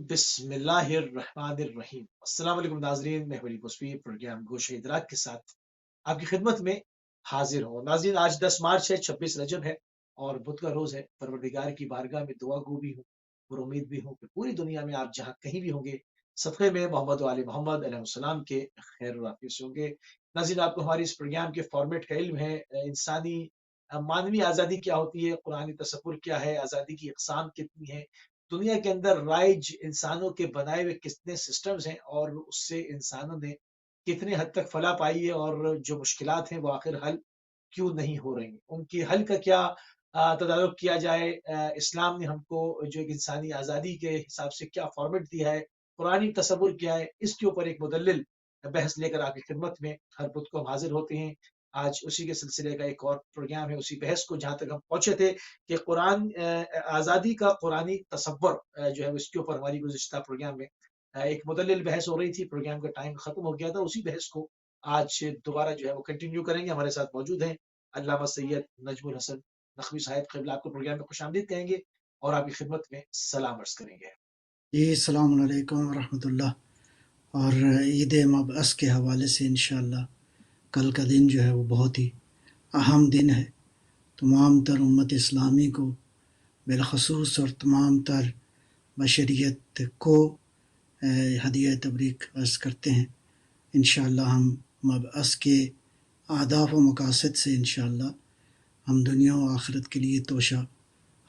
بسم اللہ الرحمن الرحیم۔ السلام علیکم ناظرین، میں ولی مصفی پروگرام گوشہ ادراک کے ساتھ آپ کی خدمت میں حاضر ہوں۔ ناظرین، آج 10 مارچ ہے، 26 رجب ہے اور بدھ کا روز ہے۔ پروردگار کی بارگاہ میں دعا گو بھی ہوں اور امید بھی ہوں کہ پوری دنیا میں آپ جہاں کہیں بھی ہوں گے، صدقے میں محمد و آل محمد علیہ السلام کے خیر و عافیت سے ہوں گے۔ ناظرین، آپ کو ہماری اس پروگرام کے فارمیٹ کا علم ہے۔ انسانی مانوی آزادی کیا ہوتی ہے، قرآنی تصور کیا ہے، آزادی کی اقسام کتنی ہے، دنیا کے اندر رائج انسانوں کے بنائے ہوئے کتنے سسٹمز ہیں اور اس سے انسانوں نے کتنے حد تک فلاح پائی ہے، اور جو مشکلات ہیں وہ آخر حل کیوں نہیں ہو رہی ہیں، ان کی حل کا کیا تدارک کیا جائے۔ اسلام نے ہم کو جو ایک انسانی آزادی کے حساب سے کیا فارمیٹ دیا ہے، قرآنی تصور کیا ہے، اس کے اوپر ایک مدلل بحث لے کر آپ کی خدمت میں ہر بدھ کو ہم حاضر ہوتے ہیں۔ آج اسی کے سلسلے کا ایک اور پروگرام ہے، اسی بحث کو جہاں تک ہم پہنچے تھے کہ قرآن آزادی کا قرآنی تصور جو ہے اس کے اوپر ہماری گزشتہ پروگرام میں ایک مدلل بحث ہو رہی تھی۔ پروگرام کا ٹائم ختم ہو گیا تھا، اسی بحث کو آج دوبارہ جو ہے وہ کنٹینیو کریں گے۔ ہمارے ساتھ موجود ہیں علامہ سید نجم الحسن نقوی صاحب قبلہ، آپ کو پروگرام میں خوش آمدید کہیں گے اور آپ کی خدمت میں سلام عرض کریں گے۔ جی، السلام علیکم ورحمۃ اللہ۔ اور عید مبعث کے حوالے سے انشاءاللہ کل کا دن جو ہے وہ بہت ہی اہم دن ہے۔ تمام تر امت اسلامی کو بالخصوص اور تمام تر بشریت کو ہدیہ تبریک عرض کرتے ہیں۔ انشاءاللہ ہم مبعث کے اہداف و مقاصد سے انشاءاللہ ہم دنیا و آخرت کے لیے توشہ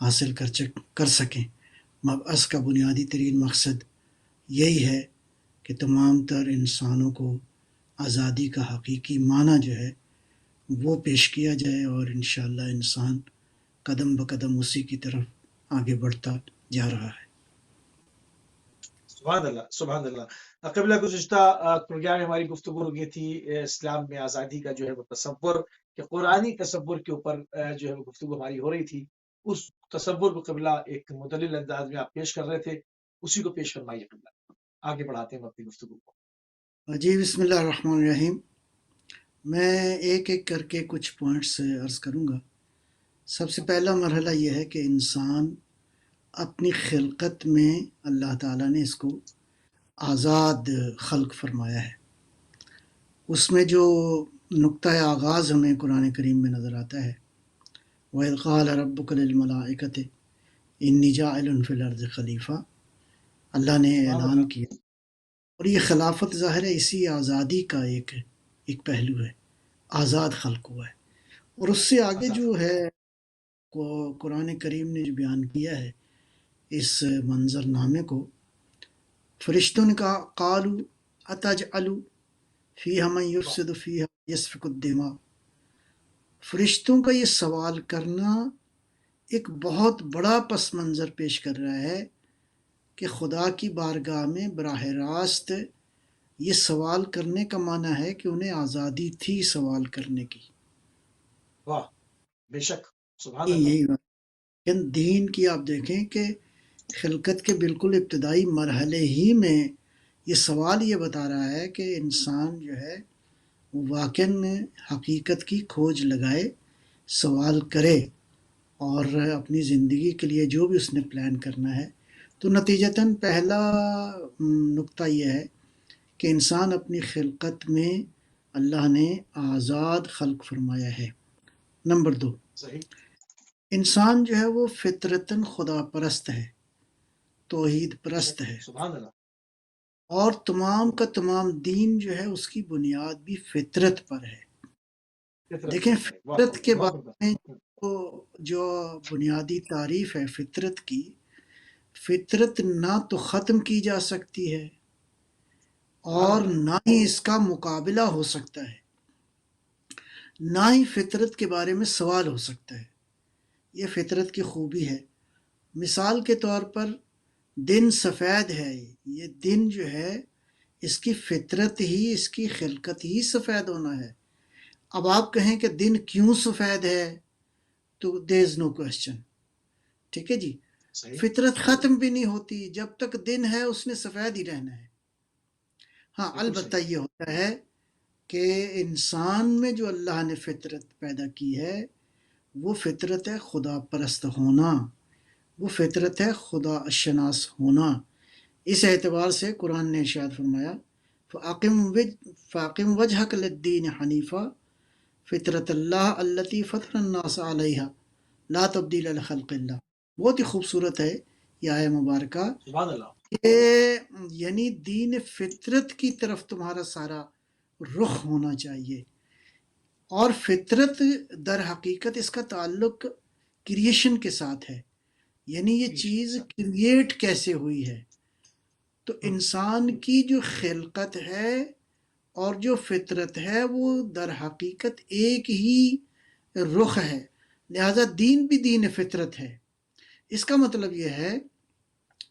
حاصل کر سکیں۔ مبعث کا بنیادی ترین مقصد یہی ہے کہ تمام تر انسانوں کو آزادی کا حقیقی معنی جو ہے وہ پیش کیا جائے، اور انشاءاللہ انسان قدم بقدم اسی کی طرف آگے بڑھتا جا رہا ہے۔ سبحان اللہ، سبحان اللہ۔ قبلہ گزشتہ پروگرام میں ہماری گفتگو ہو گئی تھی اسلام میں آزادی کا جو ہے وہ تصور، کہ قرآنی تصور کے اوپر جو ہے وہ گفتگو ہماری ہو رہی تھی۔ اس تصور کو قبلہ ایک مدلل انداز میں آپ پیش کر رہے تھے، اسی کو پیش فرمائیے قبلہ۔ آگے بڑھاتے ہیں اپنی گفتگو کو۔ جی، بسم اللہ الرحمن الرحیم۔ میں ایک ایک کر کے کچھ پوائنٹس عرض کروں گا۔ سب سے پہلا مرحلہ یہ ہے کہ انسان اپنی خلقت میں اللہ تعالیٰ نے اس کو آزاد خلق فرمایا ہے۔ اس میں جو نقطۂ آغاز ہمیں قرآن کریم میں نظر آتا ہے، وَإِذْ قَالَ رَبُّكَ لِلْمَلَائِكَةِ إِنِّي جَاعِلٌ فِي الْأَرْضِ خلیفہ، اللہ نے اعلان کیا۔ اور یہ خلافت ظاہر ہے اسی آزادی کا ایک پہلو ہے، آزاد خلق ہوا ہے۔ اور اس سے آگے جو ہے قرآن کریم نے جو بیان کیا ہے اس منظر نامے کو، فرشتوں نے کہا قالوا اتجعل فیہا من یفسد فیہا یسفک الدماء۔ فرشتوں کا یہ سوال کرنا ایک بہت بڑا پس منظر پیش کر رہا ہے کہ خدا کی بارگاہ میں براہ راست یہ سوال کرنے کا معنی ہے کہ انہیں آزادی تھی سوال کرنے کی۔ واہ، بے شک، سبحان اللہ۔ یہی بات لیکن دین کی آپ دیکھیں کہ خلقت کے بالکل ابتدائی مرحلے ہی میں یہ سوال یہ بتا رہا ہے کہ انسان جو ہے وہ واقعاً میں حقیقت کی کھوج لگائے، سوال کرے، اور اپنی زندگی کے لیے جو بھی اس نے پلان کرنا ہے۔ تو نتیجتاً پہلا نقطہ یہ ہے کہ انسان اپنی خلقت میں اللہ نے آزاد خلق فرمایا ہے۔ نمبر 2، صحیح۔ انسان جو ہے وہ فطرتاً خدا پرست ہے، توحید پرست ہے، سبحان اللہ۔ اور تمام کا تمام دین جو ہے اس کی بنیاد بھی فطرت پر ہے۔ دیکھیں فطرت کے بارے میں جو بنیادی تعریف ہے فطرت کی، فطرت نہ تو ختم کی جا سکتی ہے اور نہ ہی اس کا مقابلہ ہو سکتا ہے، نہ ہی فطرت کے بارے میں سوال ہو سکتا ہے۔ یہ فطرت کی خوبی ہے۔ مثال کے طور پر دن سفید ہے، یہ دن جو ہے اس کی فطرت ہی، اس کی خلقت ہی سفید ہونا ہے۔ اب آپ کہیں کہ دن کیوں سفید ہے تو there is no question، ٹھیک ہے جی۔ فطرت ختم بھی نہیں ہوتی، جب تک دن ہے اس نے سفید ہی رہنا ہے۔ ہاں، البتہ یہ ہوتا ہے کہ انسان میں جو اللہ نے فطرت پیدا کی ہے وہ فطرت ہے خدا پرست ہونا، وہ فطرت ہے خدا شناس ہونا، اس اعتبار سے قرآن نے ارشاد فرمایا فاقم وجہک للدین حنیفہ فطرت اللہ التی فطر الناس علیہ لا تبدیل لخلق اللہ. بہت ہی خوبصورت ہے یہ آیہ مبارکہ سبحان اللہ. کہ یعنی دین فطرت کی طرف تمہارا سارا رخ ہونا چاہیے. اور فطرت در حقیقت اس کا تعلق کریشن کے ساتھ ہے، یعنی یہ چیز کریٹ کیسے ہوئی ہے. تو انسان کی جو خلقت ہے اور جو فطرت ہے وہ در حقیقت ایک ہی رخ ہے، لہذا دین بھی دین فطرت ہے. اس کا مطلب یہ ہے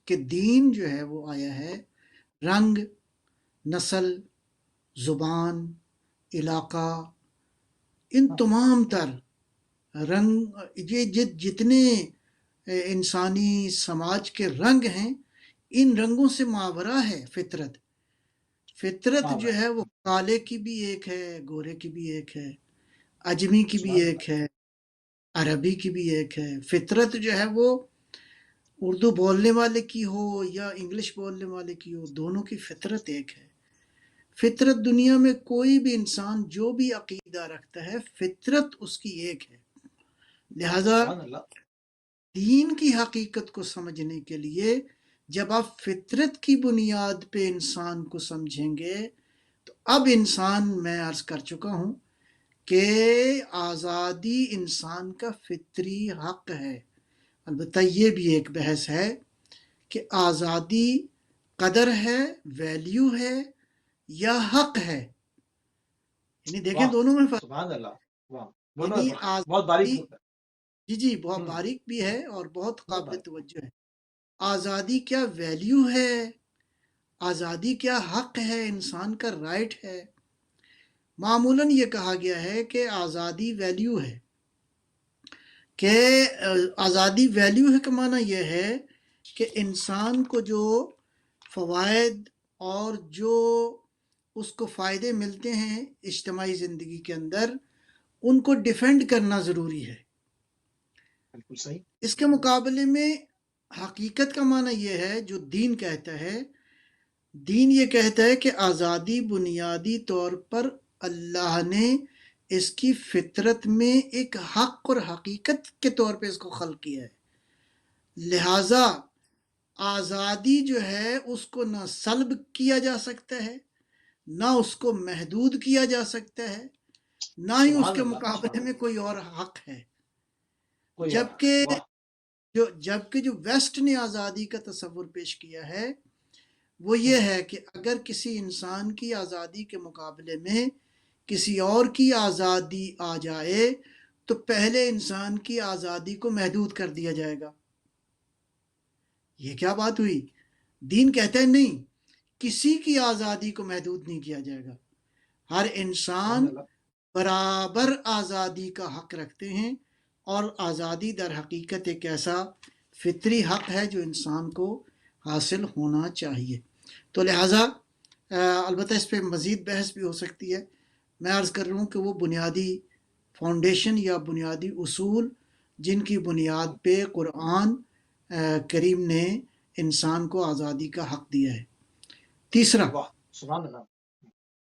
کہ دین جو ہے وہ آیا ہے رنگ، نسل، زبان، علاقہ، ان تمام تر رنگ، یہ جتنے انسانی سماج کے رنگ ہیں ان رنگوں سے ماورا ہے فطرت. فطرت جو ہے وہ کالے کی بھی ایک ہے، گورے کی بھی ایک ہے، اجمی کی بھی ایک ہے، عربی کی بھی ایک ہے. فطرت جو ہے وہ اردو بولنے والے کی ہو یا انگلش بولنے والے کی ہو، دونوں کی فطرت ایک ہے. فطرت دنیا میں کوئی بھی انسان جو بھی عقیدہ رکھتا ہے فطرت اس کی ایک ہے. لہذا دین کی حقیقت کو سمجھنے کے لیے جب آپ فطرت کی بنیاد پہ انسان کو سمجھیں گے تو اب انسان، میں عرض کر چکا ہوں کہ آزادی انسان کا فطری حق ہے. البتہ یہ بھی ایک بحث ہے کہ آزادی قدر ہے، ویلیو ہے یا حق ہے. یعنی دیکھیں دونوں میں فرق. سبحان اللہ. یعنی بہت باریک آزادی، ہوتا ہے. جی بہت باریک بھی ہے اور بہت قابل توجہ ہے. آزادی کیا ویلیو ہے، آزادی کیا حق ہے، انسان کا رائٹ ہے. معمولاً یہ کہا گیا ہے کہ آزادی ویلیو ہے، کہ آزادی ویلیو ہے کا معنی یہ ہے کہ انسان کو جو فوائد اور جو اس کو فائدے ملتے ہیں اجتماعی زندگی کے اندر ان کو ڈیفینڈ کرنا ضروری ہے. بالکل صحیح. اس کے مقابلے میں حقیقت کا معنی یہ ہے جو دین کہتا ہے. دین یہ کہتا ہے کہ آزادی بنیادی طور پر اللہ نے اس کی فطرت میں ایک حق اور حقیقت کے طور پہ اس کو خلق کیا ہے. لہٰذا آزادی جو ہے اس کو نہ سلب کیا جا سکتا ہے، نہ اس کو محدود کیا جا سکتا ہے، نہ ہی اس کے مقابلے میں کوئی اور حق ہے. جبکہ جو ویسٹ نے آزادی کا تصور پیش کیا ہے وہ یہ ہے کہ اگر کسی انسان کی آزادی کے مقابلے میں کسی اور کی آزادی آ جائے تو پہلے انسان کی آزادی کو محدود کر دیا جائے گا. یہ کیا بات ہوئی؟ دین کہتا ہے نہیں، کسی کی آزادی کو محدود نہیں کیا جائے گا. ہر انسان برابر آزادی کا حق رکھتے ہیں اور آزادی در حقیقت ایک ایسا فطری حق ہے جو انسان کو حاصل ہونا چاہیے. تو لہٰذا البتہ اس پہ مزید بحث بھی ہو سکتی ہے. میں عرض کر رہا ہوں کہ وہ بنیادی فاؤنڈیشن یا بنیادی اصول جن کی بنیاد پہ قرآن کریم نے انسان کو آزادی کا حق دیا ہے.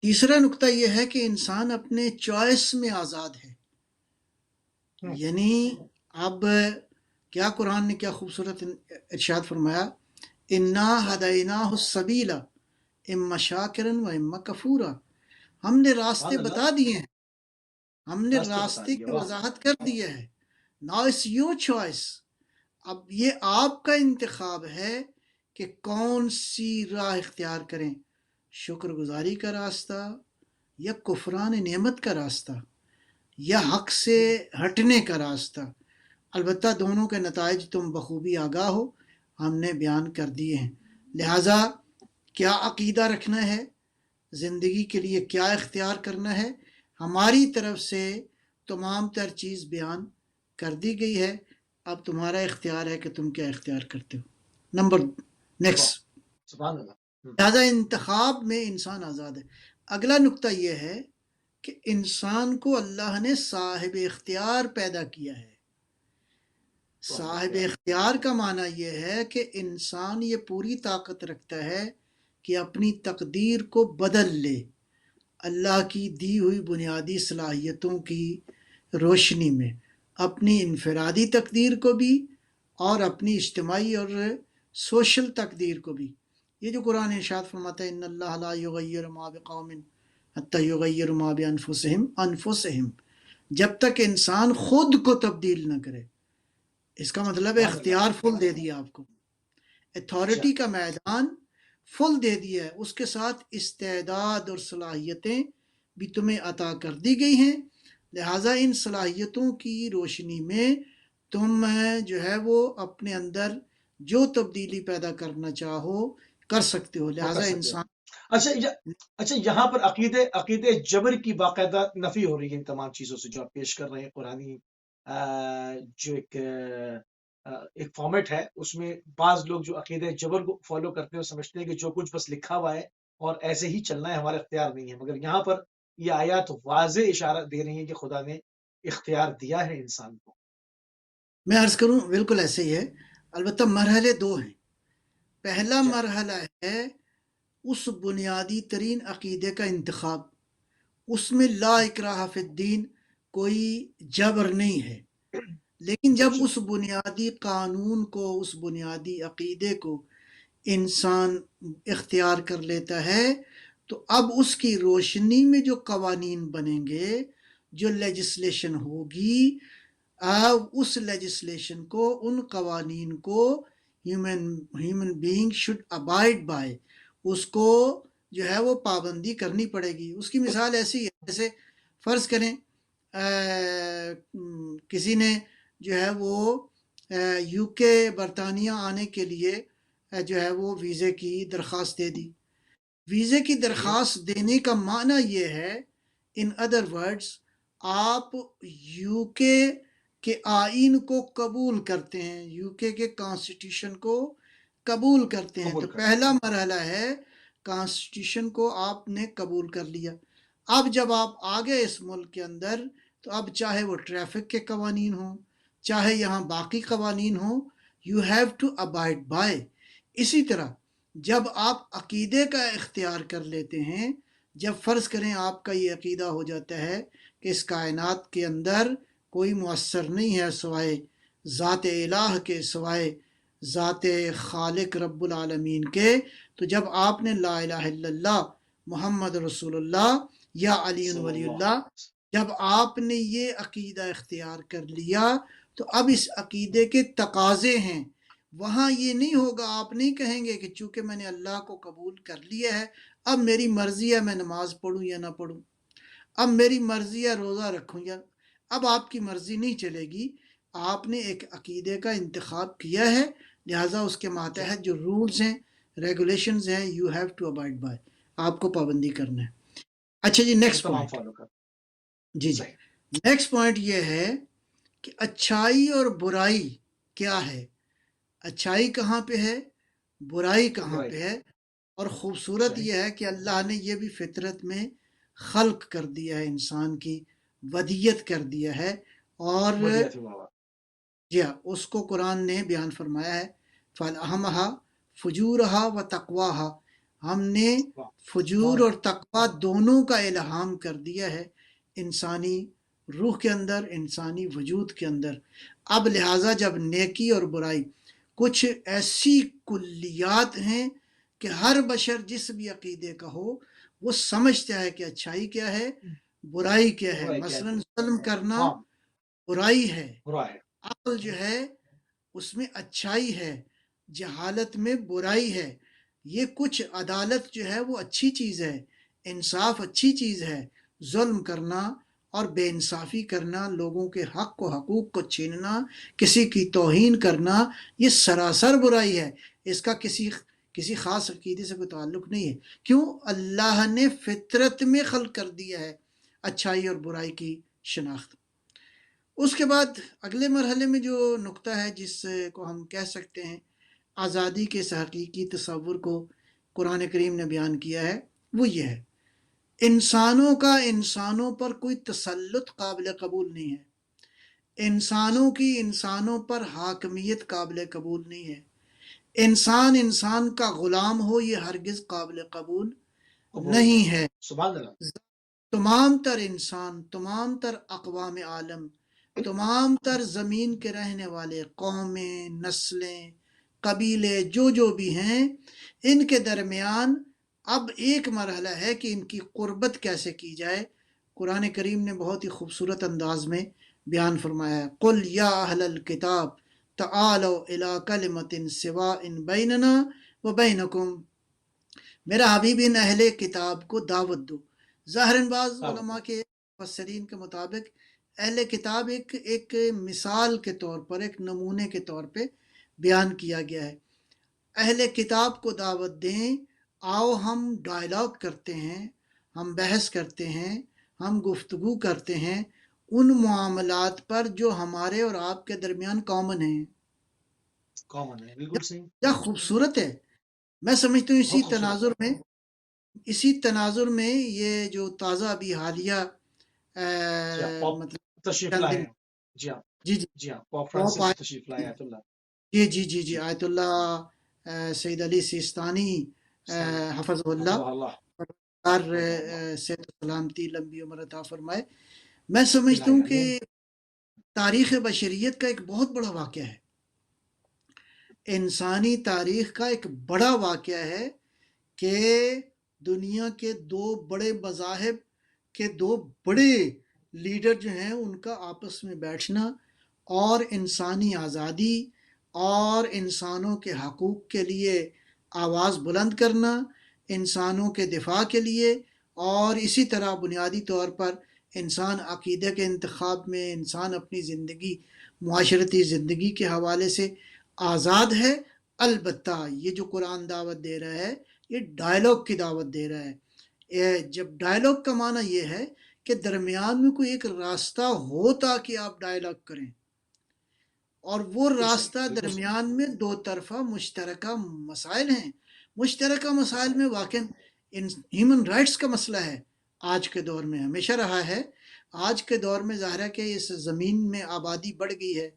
تیسرا نقطہ یہ ہے کہ انسان اپنے چوائس میں آزاد ہے. یعنی اب کیا قرآن نے کیا خوبصورت ارشاد فرمایا، انا ہدیناہ السبیل اما شاکرا و اما کفورا. ہم نے راستے بتا دیے ہیں، ہم نے راستے کی وضاحت کر دی ہے. Now it's your choice. اب یہ آپ کا انتخاب ہے کہ کون سی راہ اختیار کریں، شکر گزاری کا راستہ یا کفران نعمت کا راستہ یا حق سے ہٹنے کا راستہ. البتہ دونوں کے نتائج تم بخوبی آگاہ ہو، ہم نے بیان کر دیے ہیں. لہٰذا کیا عقیدہ رکھنا ہے، زندگی کے لیے کیا اختیار کرنا ہے، ہماری طرف سے تمام تر چیز بیان کر دی گئی ہے. اب تمہارا اختیار ہے کہ تم کیا اختیار کرتے ہو. نیکسٹ، لہٰذا انتخاب میں انسان آزاد ہے. اگلا نقطہ یہ ہے کہ انسان کو اللہ نے صاحب اختیار پیدا کیا ہے. صاحب اختیار کا معنی یہ ہے کہ انسان یہ پوری طاقت رکھتا ہے کہ اپنی تقدیر کو بدل لے اللہ کی دی ہوئی بنیادی صلاحیتوں کی روشنی میں، اپنی انفرادی تقدیر کو بھی اور اپنی اجتماعی اور سوشل تقدیر کو بھی۔ یہ جو قرآن ارشاد فرماتا ہے ان اللہ لا یغیر ما بقوم حتی یغیر ما بانفسہم، جب تک انسان خود کو تبدیل نہ کرے، اس کا مطلب ہے اختیار فل دے دیا آپ کو، اتھارٹی کا میدان فل دے دیا ہے، اس کے ساتھ استعداد اور صلاحیتیں بھی تمہیں عطا کر دی گئی ہیں، لہٰذا ان صلاحیتوں کی روشنی میں تم جو ہے وہ اپنے اندر جو تبدیلی پیدا کرنا چاہو کر سکتے ہو، لہٰذا انسان۔ اچھا یہاں پر عقید جبر کی باقاعدہ نفی ہو رہی ہے ان تمام چیزوں سے جو آپ پیش کر رہے ہیں، قرآنی جو ایک فارمیٹ ہے اس میں بعض لوگ جو عقید جبر کو فالو کرتے ہیں اور سمجھتے ہیں کہ جو کچھ بس لکھا ہوا ہے اور ایسے ہی چلنا ہے، ہمارا اختیار نہیں ہے، مگر یہاں پر یہ آیات واضح اشارہ دے رہی ہیں کہ خدا نے اختیار دیا ہے انسان کو۔ میں عرض کروں بالکل ایسے ہی ہے، البتہ مرحلے دو ہیں۔ پہلا مرحلہ ہے اس بنیادی ترین عقیدے کا انتخاب، اس میں لا اکراہ فی الدین، کوئی جبر نہیں ہے، لیکن جب اس بنیادی قانون کو، اس بنیادی عقیدے کو انسان اختیار کر لیتا ہے تو اب اس کی روشنی میں جو قوانین بنیں گے، جو لیجسلیشن ہوگی، اس لیجسلیشن کو، ان قوانین کو human being should abide by, اس کو جو ہے وہ پابندی کرنی پڑے گی۔ اس کی مثال ایسی ہے جیسے فرض کریں کسی نے جو ہے وہ یو کے برطانیہ آنے کے لیے جو ہے وہ ویزے کی درخواست دے دی۔ ویزے کی درخواست دینے کا معنی یہ ہے، ان ادر ورڈز، آپ یو کے آئین کو قبول کرتے ہیں، یو کے کانسٹیٹیوشن کو قبول کرتے ہیں، تو پہلا مرحلہ ہے کانسٹیٹیوشن کو آپ نے قبول کر لیا۔ اب جب آپ آگے اس ملک کے اندر، تو اب چاہے وہ ٹریفک کے قوانین ہوں، چاہے یہاں باقی قوانین ہوں، you have to abide by. اسی طرح جب آپ عقیدے کا اختیار کر لیتے ہیں، جب فرض کریں آپ کا یہ عقیدہ ہو جاتا ہے کہ اس کائنات کے اندر کوئی مؤثر نہیں ہے سوائے ذات الہ کے، سوائے ذات خالق رب العالمین کے، تو جب آپ نے لا الہ الا اللہ محمد رسول اللہ یا علی ولی اللہ، جب آپ نے یہ عقیدہ اختیار کر لیا تو اب اس عقیدے کے تقاضے ہیں۔ وہاں یہ نہیں ہوگا، آپ نہیں کہیں گے کہ چونکہ میں نے اللہ کو قبول کر لیا ہے، اب میری مرضی ہے میں نماز پڑھوں یا نہ پڑھوں، اب میری مرضی ہے روزہ رکھوں یا، اب آپ کی مرضی نہیں چلے گی۔ آپ نے ایک عقیدے کا انتخاب کیا ہے، لہٰذا اس کے ماتحت جو رولز ہیں، ریگولیشنز ہیں، you have to abide by, آپ کو پابندی کرنا ہے۔ اچھا جی، نیکسٹ پوائنٹ۔ جی نیکسٹ پوائنٹ یہ ہے کہ اچھائی اور برائی کیا ہے، اچھائی کہاں پہ ہے، برائی کہاں پہ ہے، اور خوبصورت یہ ہے کہ اللہ نے یہ بھی فطرت میں خلق کر دیا ہے، انسان کی ودیت کر دیا ہے، اور جی ہاں اس کو قرآن نے بیان فرمایا ہے فَأَلْهَمَهَا فُجُورَهَا وَتَقْوَاهَا، ہم نے فجور اور تقوی دونوں کا الہام کر دیا ہے انسانی روح کے اندر، انسانی وجود کے اندر۔ اب لہٰذا جب نیکی اور برائی کچھ ایسی کلیات ہیں کہ ہر بشر جس بھی عقیدے کا ہو وہ سمجھتا ہے کہ اچھائی کیا ہے، برائی کیا ہے۔ مثلا ظلم کرنا برائی ہے، عقل جو ہے اس میں اچھائی ہے، جہالت میں برائی ہے۔ یہ کچھ عدالت جو ہے وہ اچھی چیز ہے، انصاف اچھی چیز ہے، ظلم کرنا اور بے انصافی کرنا، لوگوں کے حق و حقوق کو چھیننا، کسی کی توہین کرنا، یہ سراسر برائی ہے، اس کا کسی خاص عقیدے سے کوئی تعلق نہیں ہے۔ کیوں؟ اللہ نے فطرت میں خلق کر دیا ہے اچھائی اور برائی کی شناخت۔ اس کے بعد اگلے مرحلے میں جو نقطہ ہے جس کو ہم کہہ سکتے ہیں آزادی کے اس حقیقی تصور کو قرآن کریم نے بیان کیا ہے، وہ یہ ہے انسانوں کا انسانوں پر کوئی تسلط قابل قبول نہیں ہے۔ انسانوں کی انسانوں پر حاکمیت قابل قبول نہیں ہے، انسان کا غلام ہو یہ ہرگز قابل قبول قبول نہیں نہیں ہے۔ ہے، سبحان اللہ، تمام تر انسان، تمام تر اقوام عالم، تمام تر زمین کے رہنے والے قومیں، نسلیں، قبیلے جو بھی ہیں، ان کے درمیان اب ایک مرحلہ ہے کہ ان کی قربت کیسے کی جائے۔ قرآن کریم نے بہت ہی خوبصورت انداز میں بیان فرمایا ہے، قل یا اہل الکتاب تعالوا الی کلمۃ سواء بیننا و بینکم، میرا حبیب ان اہل کتاب کو دعوت دو۔ ظاہراً بعض دعوت علماء دو، کے مفسرین کے مطابق اہل کتاب ایک مثال کے طور پر، ایک نمونے کے طور پہ بیان کیا گیا ہے۔ اہل کتاب کو دعوت دیں، آؤ ہم ڈائلاگ کرتے ہیں، ہم بحث کرتے ہیں، ہم گفتگو کرتے ہیں ان معاملات پر جو ہمارے اور آپ کے درمیان کامن ہیں۔ کامن ہے، بالکل صحیح، کیا خوبصورت ہے! میں سمجھتا ہوں بہت خوبصورت ہے، اسی تناظر میں یہ جو تازہ ابھی حالیہ جی ہاں، پاپ مطلب تشریف چند لائے دن، ہیں، جی ہاں، جی جی، جی ہاں، پاپ پوپ فرانسس آئے، تشریف لائے آیت اللہ، جی جی، آیت اللہ سید علی سیستانی سلام، حفظ اللہ، حفظہ اللہ، اور حفظہ اللہ، صحت و سلامتی لمبی عمر عطا فرمائے۔ میں سمجھتا الہی ہوں کہ آمین، تاریخ بشریت کا ایک بہت بڑا واقعہ ہے، انسانی تاریخ کا ایک بڑا واقعہ ہے کہ دنیا کے دو بڑے مذاہب کے دو بڑے لیڈر جو ہیں ان کا آپس میں بیٹھنا اور انسانی آزادی اور انسانوں کے حقوق کے لیے آواز بلند کرنا، انسانوں کے دفاع کے لیے، اور اسی طرح بنیادی طور پر انسان عقیدے کے انتخاب میں، انسان اپنی زندگی، معاشرتی زندگی کے حوالے سے آزاد ہے۔ البتہ یہ جو قرآن دعوت دے رہا ہے یہ ڈائلاگ کی دعوت دے رہا ہے۔ جب ڈائلاگ کا معنی یہ ہے کہ درمیان میں کوئی ایک راستہ ہو تاکہ آپ ڈائلاگ کریں، اور وہ بالکل صحیح، راستہ بالکل صحیح، درمیان میں دو طرفہ مشترکہ مسائل ہیں۔ مشترکہ مسائل مسائل، میں واقع ہیومن رائٹس کا مسئلہ ہے، آج کے دور میں ہمیشہ رہا ہے، آج کے دور میں ظاہر ہے کہ اس زمین میں آبادی بڑھ گئی ہے،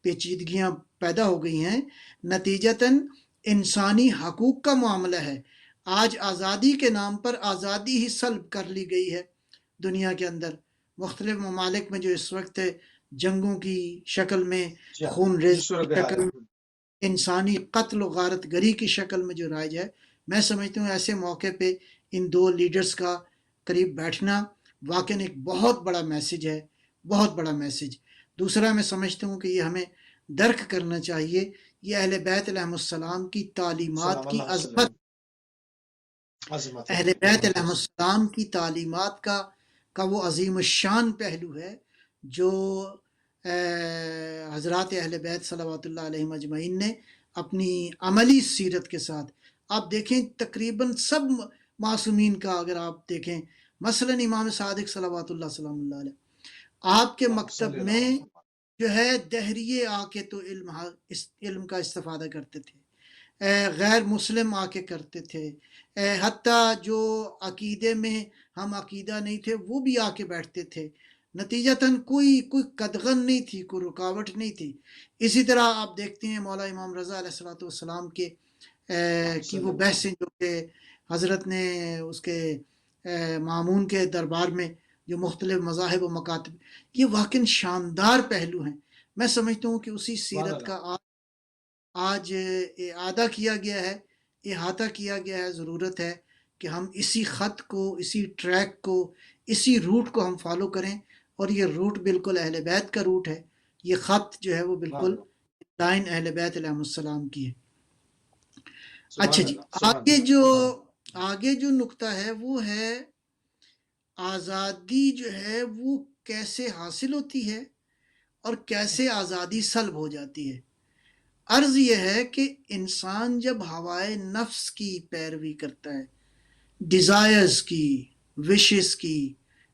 پیچیدگیاں پیدا ہو گئی ہیں، نتیجتاً انسانی حقوق کا معاملہ ہے۔ آج آزادی کے نام پر آزادی ہی سلب کر لی گئی ہے دنیا کے اندر، مختلف ممالک میں جو اس وقت جنگوں کی شکل میں، جی ہاں، خون جو ریزی کی صورتحال شکل ہے، میں، انسانی قتل و غارت گری کی شکل میں جو رائج ہے، میں سمجھتا ہوں ایسے موقع پہ ان دو لیڈرز کا قریب بیٹھنا واقعاً ایک بہت بڑا میسج ہے، بہت بڑا میسج۔ دوسرا میں سمجھتا ہوں کہ یہ ہمیں درک کرنا چاہیے، یہ اہل بیت علیہ السلام کی تعلیمات سلام کی اللہ عظمت، وسلم، عظمت ہے، اہل بیت بالکل علیہ صحیح، السلام کی تعلیمات کا وہ عظیم الشان پہلو ہے جو حضرات اہل بیت صلوات اللہ علیہ مجمعین نے اپنی عملی سیرت کے ساتھ، آپ دیکھیں تقریباً سب معصومین کا اگر آپ دیکھیں، مثلا امام صادق صلوات اللہ سلام اللہ علیہ، آپ کے اللہم مکتب صلی اللہ میں علیہ وسلم، جو ہے دہریے آ کے تو علم کا استفادہ کرتے تھے، غیر مسلم آ کے کرتے تھے، حتیٰ جو عقیدے میں ہم عقیدہ نہیں تھے وہ بھی آ کے بیٹھتے تھے، نتیجتاً کوئی قدغن نہیں تھی، کوئی رکاوٹ نہیں تھی۔ اسی طرح آپ دیکھتے ہیں مولا امام رضا علیہ الصلوۃ والسلام اللہم کی صلی وہ اللہ علیہ بحثیں جو کہ حضرت نے اس کے مامون کے دربار میں جو مختلف مذاہب و مکاتب، یہ واقعاً شاندار پہلو ہیں۔ میں سمجھتا ہوں کہ اسی سبحان سیرت اللہ، کا آج اعادہ کیا گیا ہے، احاطہ کیا گیا ہے۔ ضرورت ہے کہ ہم اسی خط کو، اسی ٹریک کو، اسی روٹ کو ہم فالو کریں، اور یہ روٹ بالکل اہل بیت کا روٹ ہے، یہ خط جو ہے وہ سبحان بالکل اللہ، لائن اہل بیت علیہ السلام کی ہے۔ اچھا سبحان جی، اللہ، سبحان آگے اللہ، جو آگے جو نقطہ ہے وہ ہے آزادی جو ہے وہ کیسے حاصل ہوتی ہے اور کیسے آزادی سلب ہو جاتی ہے۔ عرض یہ ہے کہ انسان جب ہوائے نفس کی پیروی کرتا ہے، ڈیزائرز کی، وشز کی،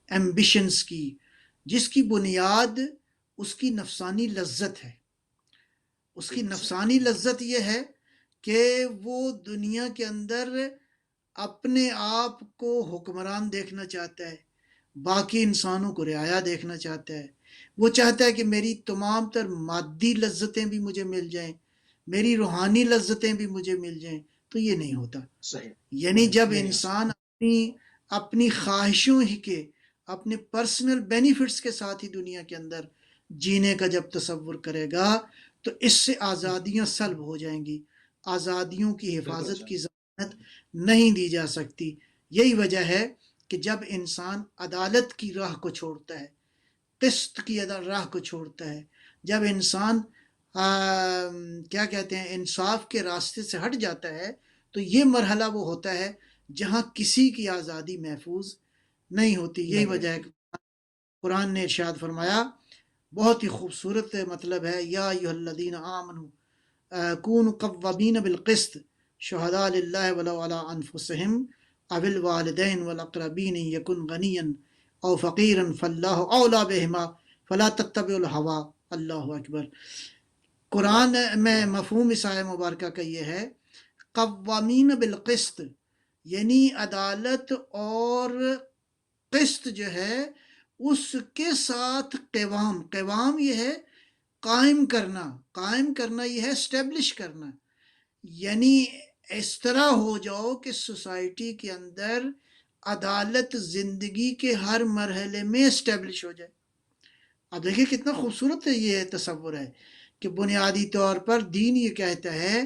ایمبیشنز کی، جس کی بنیاد اس کی نفسانی لذت ہے، اس کی بالکل صحیح، نفسانی لذت یہ ہے کہ وہ دنیا کے اندر اپنے آپ کو حکمران دیکھنا چاہتا ہے، باقی انسانوں کو رعایا دیکھنا چاہتا ہے، وہ چاہتا ہے کہ میری تمام تر مادی لذتیں بھی مجھے مل جائیں، میری روحانی لذتیں بھی مجھے مل جائیں، تو یہ نہیں ہوتا۔ صحیح یعنی جب نہیں ہو انسان سکتا۔ اپنی خواہشوں ہی کے، اپنے پرسنل بینیفٹس کے ساتھ ہی دنیا کے اندر جینے کا جب تصور کرے گا تو اس سے آزادیاں سلب ہو جائیں گی، آزادیوں کی بالکل حفاظت اچھا، کی ضمانت نہیں دی جا سکتی۔ یہی وجہ ہے کہ جب انسان عدالت کی راہ کو چھوڑتا ہے، قسط کی راہ کو چھوڑتا ہے، جب انسان کیا کہتے ہیں انصاف کے راستے سے ہٹ جاتا ہے، تو یہ مرحلہ وہ ہوتا ہے جہاں کسی کی آزادی محفوظ نہیں ہوتی۔ یہی نہیں وجہ ہے ہوتی۔ کہ قرآن نے ارشاد فرمایا، بہت ہی خوبصورت مطلب ہے، یا ایھا الذین آمنوا کونوا قوامین بالقسط شہداء للہ ولو علی انفسہم او الوالدین والاقربین ان یکن غنیا او فقیرا فاللہ اولی بہما فلا تتبعوا الہوی۔ اللہ اکبر۔ اللہ قرآن میں مفہوم اس آیہ مبارکہ کا یہ ہے، قوامین بالقسط، یعنی عدالت اور قسط جو ہے اس کے ساتھ قوام یہ ہے قائم کرنا یہ ہے اسٹیبلش کرنا، یعنی اس طرح ہو جاؤ کہ سوسائٹی کے اندر عدالت زندگی کے ہر مرحلے میں اسٹیبلش ہو جائے۔ اب دیکھیں کتنا خوبصورت یہ تصور ہے کہ بنیادی طور پر دین یہ کہتا ہے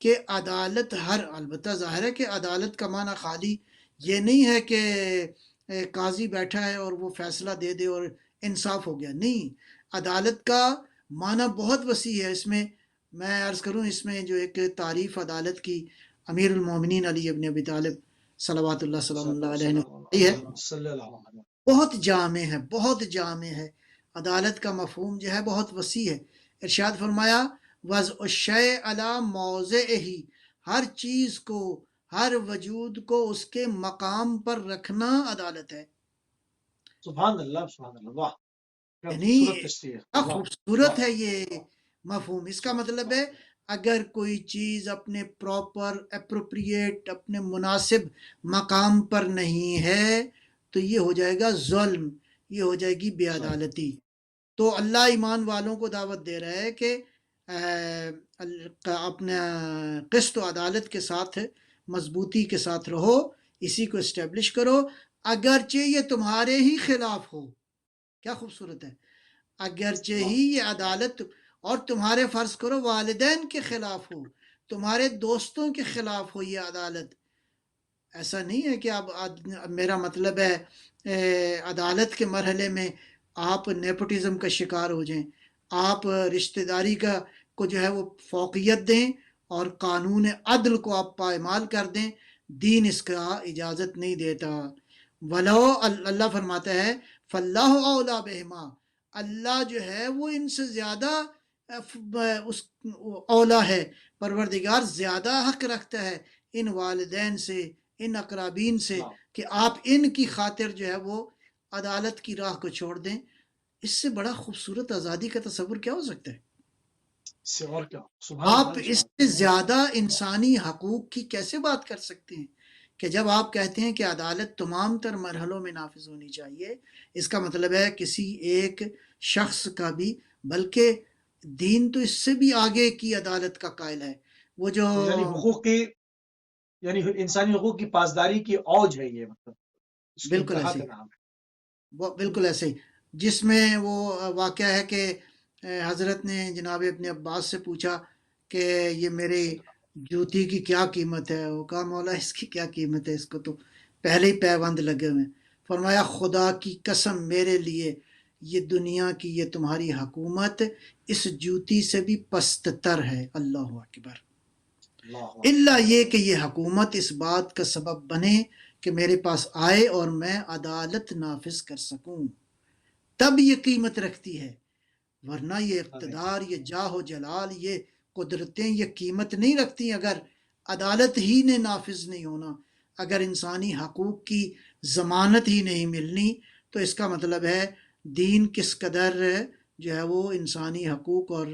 کہ عدالت البتہ ظاہر ہے کہ عدالت کا معنی خالی یہ نہیں ہے کہ قاضی بیٹھا ہے اور وہ فیصلہ دے دے اور انصاف ہو گیا، نہیں، عدالت کا معنی بہت وسیع ہے۔ اس میں میں عرض کروں، اس میں جو ایک تعریف عدالت کی امیر المومنین علی ابن ابی طالب صلوات اللہ سلام اللہ علیہ نے کی ہے، صلی اللہ علیہ بہت جامع ہے۔ عدالت کا مفہوم جو ہے بہت وسیع ہے۔ ارشاد فرمایا، وضع الشیء علی موضعہ، ہر چیز کو، ہر وجود کو اس کے مقام پر رکھنا عدالت ہے۔ سبحان اللہ سبحان اللہ، واہ کیا یعنی خوبصورت تشریح، کیا واہ خوبصورت واہ ہے یہ مفہوم۔ اس کا مطلب ہے اگر کوئی چیز اپنے پراپر اپروپریٹ، اپنے مناسب مقام پر نہیں ہے تو یہ ہو جائے گا ظلم، یہ ہو جائے گی بے صحیح عدالتی۔ تو اللہ ایمان والوں کو دعوت دے رہا ہے کہ اپنے قسط و عدالت کے ساتھ مضبوطی کے ساتھ رہو، اسی کو اسٹیبلش کرو، اگرچہ یہ تمہارے ہی خلاف ہو۔ کیا خوبصورت ہے، اگرچہ واہ ہی یہ عدالت اور تمہارے فرض کرو والدین کے خلاف ہو، تمہارے دوستوں کے خلاف ہو یہ عدالت۔ ایسا نہیں ہے کہ اب میرا مطلب ہے عدالت کے مرحلے میں آپ نیپوٹزم کا شکار ہو جائیں، آپ رشتہ داری کو جو ہے وہ فوقیت دیں اور قانون عدل کو آپ پائمال کر دیں۔ دین اس کا اجازت نہیں دیتا۔ ولو اللہ فرماتا ہے فاللہ اولی بہما، اللہ جو ہے وہ ان سے زیادہ اس اولا ہے، پروردگار زیادہ حق رکھتا ہے ان والدین سے، ان اقرابین سے، واہ، کہ آپ ان کی خاطر جو ہے وہ عدالت کی راہ کو چھوڑ دیں۔ اس سے بڑا خوبصورت آزادی کا تصور کیا ہو سکتا ہے؟ اس سے اور کیا، سبحان آپ اللہ اس ارشاد، سے زیادہ انسانی حقوق کی کیسے بات کر سکتے ہیں کہ جب آپ کہتے ہیں کہ عدالت تمام تر مرحلوں میں نافذ ہونی چاہیے، اس کا مطلب ہے کسی ایک شخص کا بھی، بلکہ دین تو اس سے بھی آگے کی عدالت کا قائل ہے۔ وہ جو یعنی حقوق کی، یعنی انسانی حقوق کی پاسداری کی اوج ہے یہ، مطلب اس کی بالکل انتہا ایسے کا ہی، نام ہے۔ بالکل ایسے ہی، جس میں وہ واقعہ ہے کہ حضرت نے جناب ابن عباس سے پوچھا کہ یہ میرے جوتی کی کیا قیمت ہے؟ وہ کہا مولا اس کی کیا قیمت ہے، اس کو تو پہلے ہی پیوند لگے ہوئے ہیں۔ فرمایا خدا کی قسم میرے لیے یہ دنیا کی یہ تمہاری حکومت اس جوتی سے بھی پست تر ہے۔ اللہ اکبر۔ اللہ اللہ یہ کہ یہ حکومت اس بات کا سبب بنے کہ میرے پاس آئے اور میں عدالت نافذ کر سکوں، تب یہ قیمت رکھتی ہے، ورنہ یہ اقتدار، یہ جاہ و جلال، یہ قدرتیں یہ قیمت نہیں رکھتی اگر عدالت ہی نے نافذ نہیں ہونا، اگر انسانی حقوق کی ضمانت ہی نہیں ملنی، تو اس کا مطلب ہے دین کس قدر جو ہے وہ انسانی حقوق اور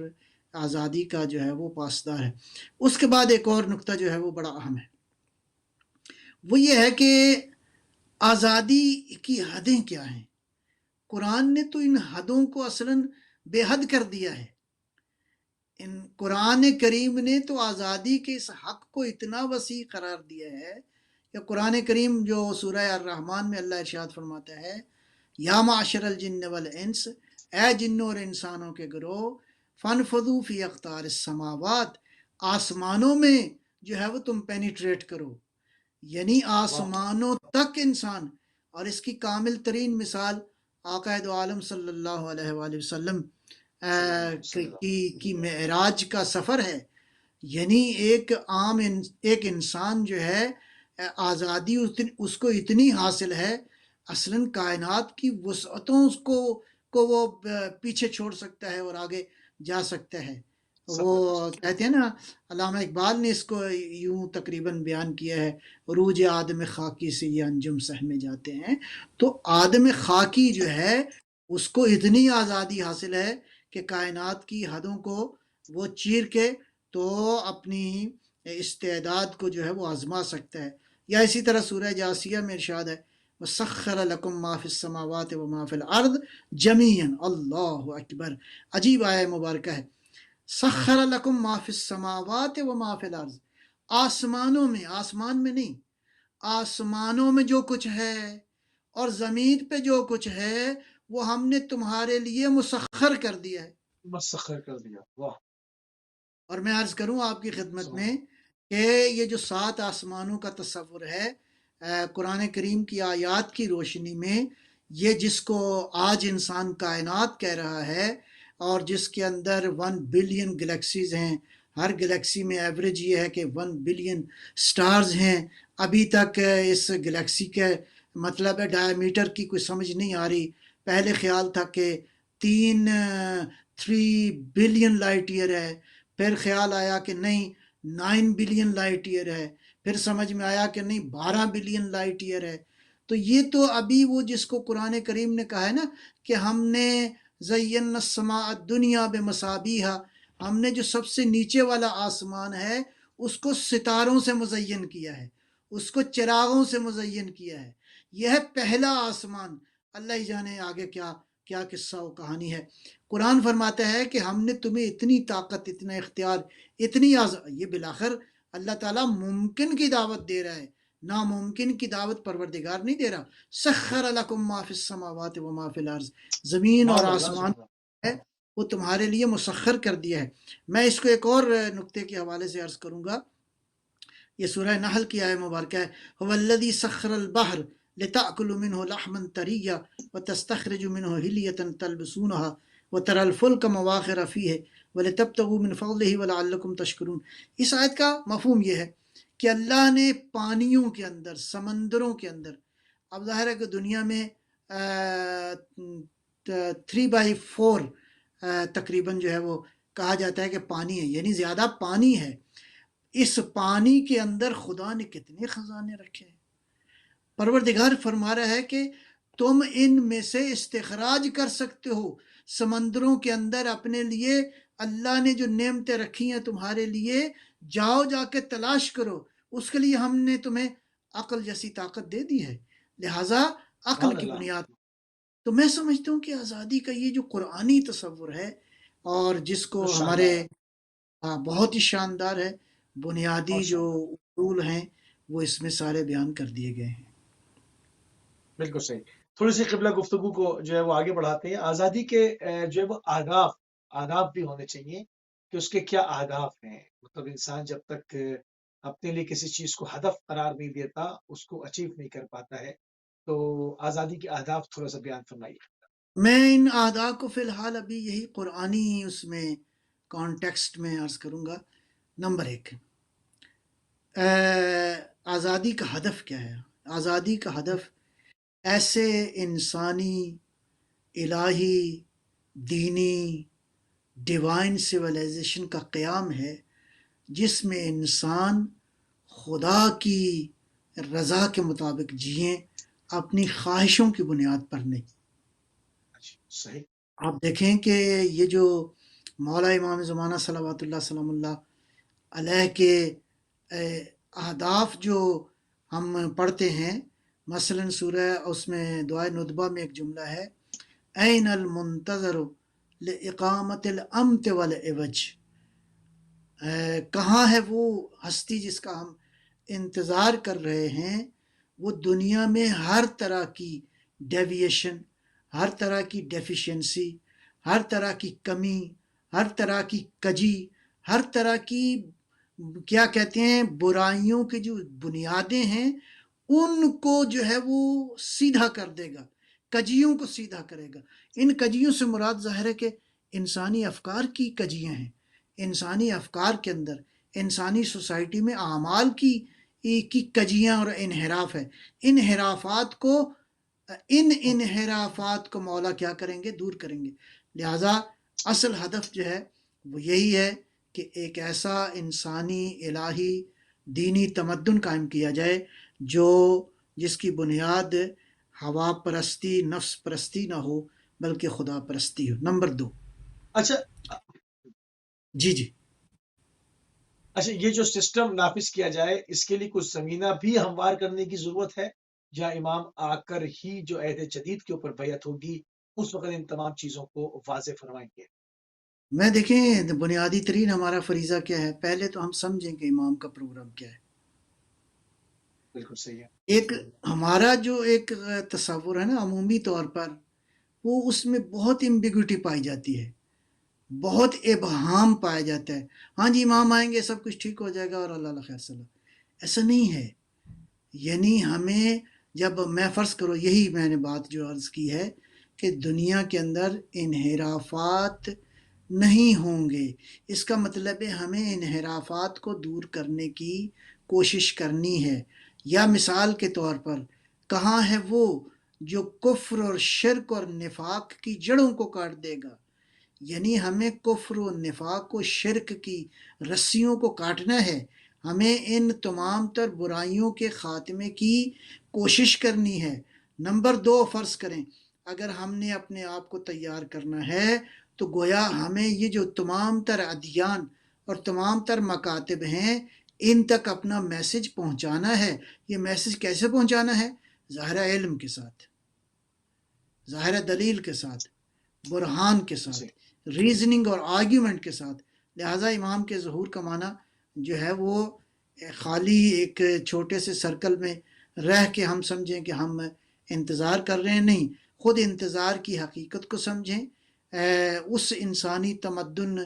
آزادی کا جو ہے وہ پاسدار ہے۔ اس کے بعد ایک اور نقطہ جو ہے وہ بڑا اہم ہے، وہ یہ ہے کہ آزادی کی حدیں کیا ہیں۔ قرآن نے تو ان حدوں کو اصلاً بے حد کر دیا ہے. قرآن کریم نے تو آزادی کے اس حق کو اتنا وسیع قرار دیا ہے کہ قرآن کریم جو سورہ الرحمن میں اللہ ارشاد فرماتا ہے، یا معاشر الجن والانس، اے جنوں اور انسانوں کے گروہ، فانفذوا فی اقطار السماوات، آسمانوں میں جو ہے وہ تم پینیٹریٹ کرو، یعنی واہ، آسمانوں تک انسان. اور اس کی کامل ترین مثال آقا دو عالم صلی اللہ علیہ وآلہ وسلم صلی اللہ علیہ وسلم. کی معراج کا سفر ہے. یعنی ایک عام ایک انسان جو ہے آزادی اس کو اتنی حاصل ہے، اصلاً کائنات کی وسعتوں کو وہ پیچھے چھوڑ سکتا ہے اور آگے جا سکتا ہے. وہ سفر کر سکتے. کہتے ہیں نا، علامہ اقبال نے اس کو یوں تقریباً بیان کیا ہے، عروج آدم خاکی سے یہ انجم سہمے جاتے ہیں. تو آدم خاکی جو ہے اس کو اتنی آزادی حاصل ہے کہ کائنات کی حدوں کو وہ چیر کے تو اپنی استعداد کو جو ہے وہ آزما سکتا ہے. یا اسی طرح سورہ جاسیہ میں ارشاد ہے، وَسَخَّرَ لَكُم مَّا فِي السَّمَاوَاتِ وَمَا فِي الْأَرْضِ جَمِيعًا. اللہ اکبر، عجیب آیہ مبارکہ ہے. سخر لکم ما فی السماوات و ما فی الارض، آسمانوں میں، آسمان میں نہیں، آسمانوں میں جو کچھ ہے اور زمین پہ جو کچھ ہے وہ ہم نے تمہارے لیے مسخر کر دیا ہے. مسخر کر دیا. واہ، اور میں عرض کروں آپ کی خدمت سبحان میں اللہ. کہ یہ جو 7 آسمانوں کا تصور ہے قرآن کریم کی آیات کی روشنی میں، یہ جس کو آج انسان کائنات کہہ رہا ہے اور جس کے اندر 1 بلین گلیکسیز ہیں، ہر گلیکسی میں ایوریج یہ ہے کہ 1 بلین سٹارز ہیں. ابھی تک اس گلیکسی کے مطلب ہے ڈائیمیٹر کی کوئی سمجھ نہیں آ رہی. پہلے خیال تھا کہ 3 بلین لائٹ ایئر ہے، پھر خیال آیا کہ نہیں 9 بلین لائٹ ایئر ہے، پھر سمجھ میں آیا کہ نہیں 12 بلین لائٹ ایئر ہے. تو یہ تو ابھی وہ جس کو قرآن کریم نے کہا ہے نا کہ ہم نے زینا السماء الدنیا بمصابیح، ہم نے جو سب سے نیچے والا آسمان ہے اس کو ستاروں سے مزین کیا ہے، اس کو چراغوں سے مزین کیا ہے. یہ ہے پہلا آسمان. اللہ ہی جانے آگے کیا کیا قصہ و کہانی ہے. قرآن فرماتا ہے کہ ہم نے تمہیں اتنی طاقت، اتنا اختیار، اتنی یہ بالآخر اللہ تعالیٰ ممکن کی دعوت دے رہا ہے، ناممکن کی دعوت پروردگار نہیں دے رہا. سخر لکم ما فی السماوات و ما فی الارض، زمین اور سبحان اللہ، آسمان سبحان اللہ. ہے وہ تمہارے لیے مسخر کر دیا ہے. میں اس کو ایک اور نقطے کے حوالے سے عرض کروں گا. یہ سورہ نحل کی آیہ مبارکہ ہے، هو الذی سخر البحر لتأکلوا منه لحما طریا وتستخرجوا منه حلیة تلبسونها وترى الفلك مواخر فیہ ولتبتغوا من فضلہ ولعلکم تشکرون. اس آیت کا مفہوم یہ ہے کہ اللہ نے پانیوں کے اندر، سمندروں کے اندر، اب ظاہر ہے کہ دنیا میں 3/4 تقریباً جو ہے وہ کہا جاتا ہے کہ پانی ہے، یعنی زیادہ پانی ہے. اس پانی کے اندر خدا نے کتنے خزانے رکھے ہیں. پروردگار فرما رہا ہے کہ تم ان میں سے استخراج کر سکتے ہو سمندروں کے اندر اپنے لیے. اللہ نے جو نعمتیں رکھی ہیں تمہارے لیے، جاؤ جا کے تلاش کرو. اس کے لیے ہم نے تمہیں عقل جیسی طاقت دے دی ہے، لہٰذا عقل سبحان کی اللہ. بنیاد. تو میں سمجھتا ہوں کہ آزادی کا یہ جو قرآنی تصور ہے اور جس کو تو ہمارے شاندار ہے. بہت ہی شاندار ہے، بنیادی بہت جو شاندار. اصول ہیں وہ اس میں سارے بیان کر دیے گئے ہیں. بالکل صحیح. تھوڑی سی قبلہ گفتگو کو جو ہے وہ آگے بڑھاتے ہیں. آزادی کے جو ہے وہ آداب بھی ہونے چاہیے کہ اس کے کیا آداب ہیں. مطلب انسان جب تک اپنے لیے کسی چیز کو ہدف قرار نہیں دیتا، اس کو اچیو نہیں کر پاتا ہے. تو آزادی کے آداب تھوڑا سا بیان فرمائیے. میں ان آداب کو فی الحال ابھی یہی قرآنی اس میں کانٹیکسٹ میں عرض کروں گا. نمبر 1، آزادی کا ہدف کیا ہے؟ آزادی کا ہدف ایسے انسانی، الہی، دینی، ڈیوائن سویلائزیشن کا قیام ہے جس میں انسان خدا کی رضا کے مطابق جئیں، اپنی خواہشوں کی بنیاد پر نہیں. صحیح. آپ دیکھیں کہ یہ جو مولا امام زمانہ صلوات اللہ سلام اللہ علیہ کے اہداف جو ہم پڑھتے ہیں، مثلا سورہ اس میں دعائے ندبہ میں ایک جملہ ہے، این المنتظر لإقامت الامت والعوج، کہاں ہے وہ ہستی جس کا ہم انتظار کر رہے ہیں؟ وہ دنیا میں ہر طرح کی ڈیویشن، ہر طرح کی ڈیفیشنسی، ہر طرح کی کمی، ہر طرح کی کجی، ہر طرح کی کیا کہتے ہیں برائیوں کی جو بنیادیں ہیں ان کو جو ہے وہ سیدھا کر دے گا، کجیوں کو سیدھا کرے گا۔ ان کجیوں سے مراد ظاہر ہے کہ انسانی افکار کی کجیاں ہیں، انسانی افکار کے اندر، انسانی سوسائٹی میں اعمال کی کجیاں اور انحراف ہے۔ انحرافات کو مولا کیا کریں گے؟ دور کریں گے۔ لہٰذا اصل ہدف جو ہے وہ یہی ہے کہ ایک ایسا انسانی الہی دینی تمدن قائم کیا جائے جس کی بنیاد ہوا پرستی، نفس پرستی نہ ہو بلکہ خدا پرستی ہو۔ نمبر 2۔ اچھا جی اچھا، یہ جو سسٹم نافذ کیا جائے اس کے لیے کچھ زمینہ بھی ہموار کرنے کی ضرورت ہے، یا امام آ کر ہی جو عہد جدید کے اوپر بیعت ہوگی اس وقت ان تمام چیزوں کو واضح فرمائیں گے؟ میں دیکھیں بنیادی ترین ہمارا فریضہ کیا ہے؟ پہلے تو ہم سمجھیں کہ امام کا پروگرام کیا ہے۔ بالکل صحیح ہے۔ ایک ہمارا جو ایک تصور ہے نا عمومی طور پر، وہ اس میں بہت ایمبیگوٹی پائی جاتی ہے، بہت ابہام پایا جاتا ہے۔ ہاں جی امام آئیں گے سب کچھ ٹھیک ہو جائے گا اور اللہ خیر صلاح۔ ایسا نہیں ہے۔ یعنی ہمیں جب میں فرض کرو یہی میں نے بات جو عرض کی ہے کہ دنیا کے اندر انحرافات نہیں ہوں گے، اس کا مطلب ہے ہمیں انحرافات کو دور کرنے کی کوشش کرنی ہے۔ یا مثال کے طور پر کہاں ہے وہ جو کفر اور شرک اور نفاق کی جڑوں کو کاٹ دے گا؟ یعنی ہمیں کفر و نفاق و شرک کی رسیوں کو کاٹنا ہے، ہمیں ان تمام تر برائیوں کے خاتمے کی کوشش کرنی ہے۔ نمبر 2، فرض کریں اگر ہم نے اپنے آپ کو تیار کرنا ہے تو گویا ہمیں یہ جو تمام تر ادیان اور تمام تر مکاتب ہیں ان تک اپنا میسج پہنچانا ہے۔ یہ میسج کیسے پہنچانا ہے؟ ظاہر علم کے ساتھ، ظاہر دلیل کے ساتھ، برہان کے ساتھ، ریزننگ اور آرگیومنٹ کے ساتھ۔ لہٰذا امام کے ظہور کا معنی جو ہے وہ خالی ایک چھوٹے سے سرکل میں رہ کے ہم سمجھیں کہ ہم انتظار کر رہے ہیں، نہیں، خود انتظار کی حقیقت کو سمجھیں۔ اس انسانی تمدن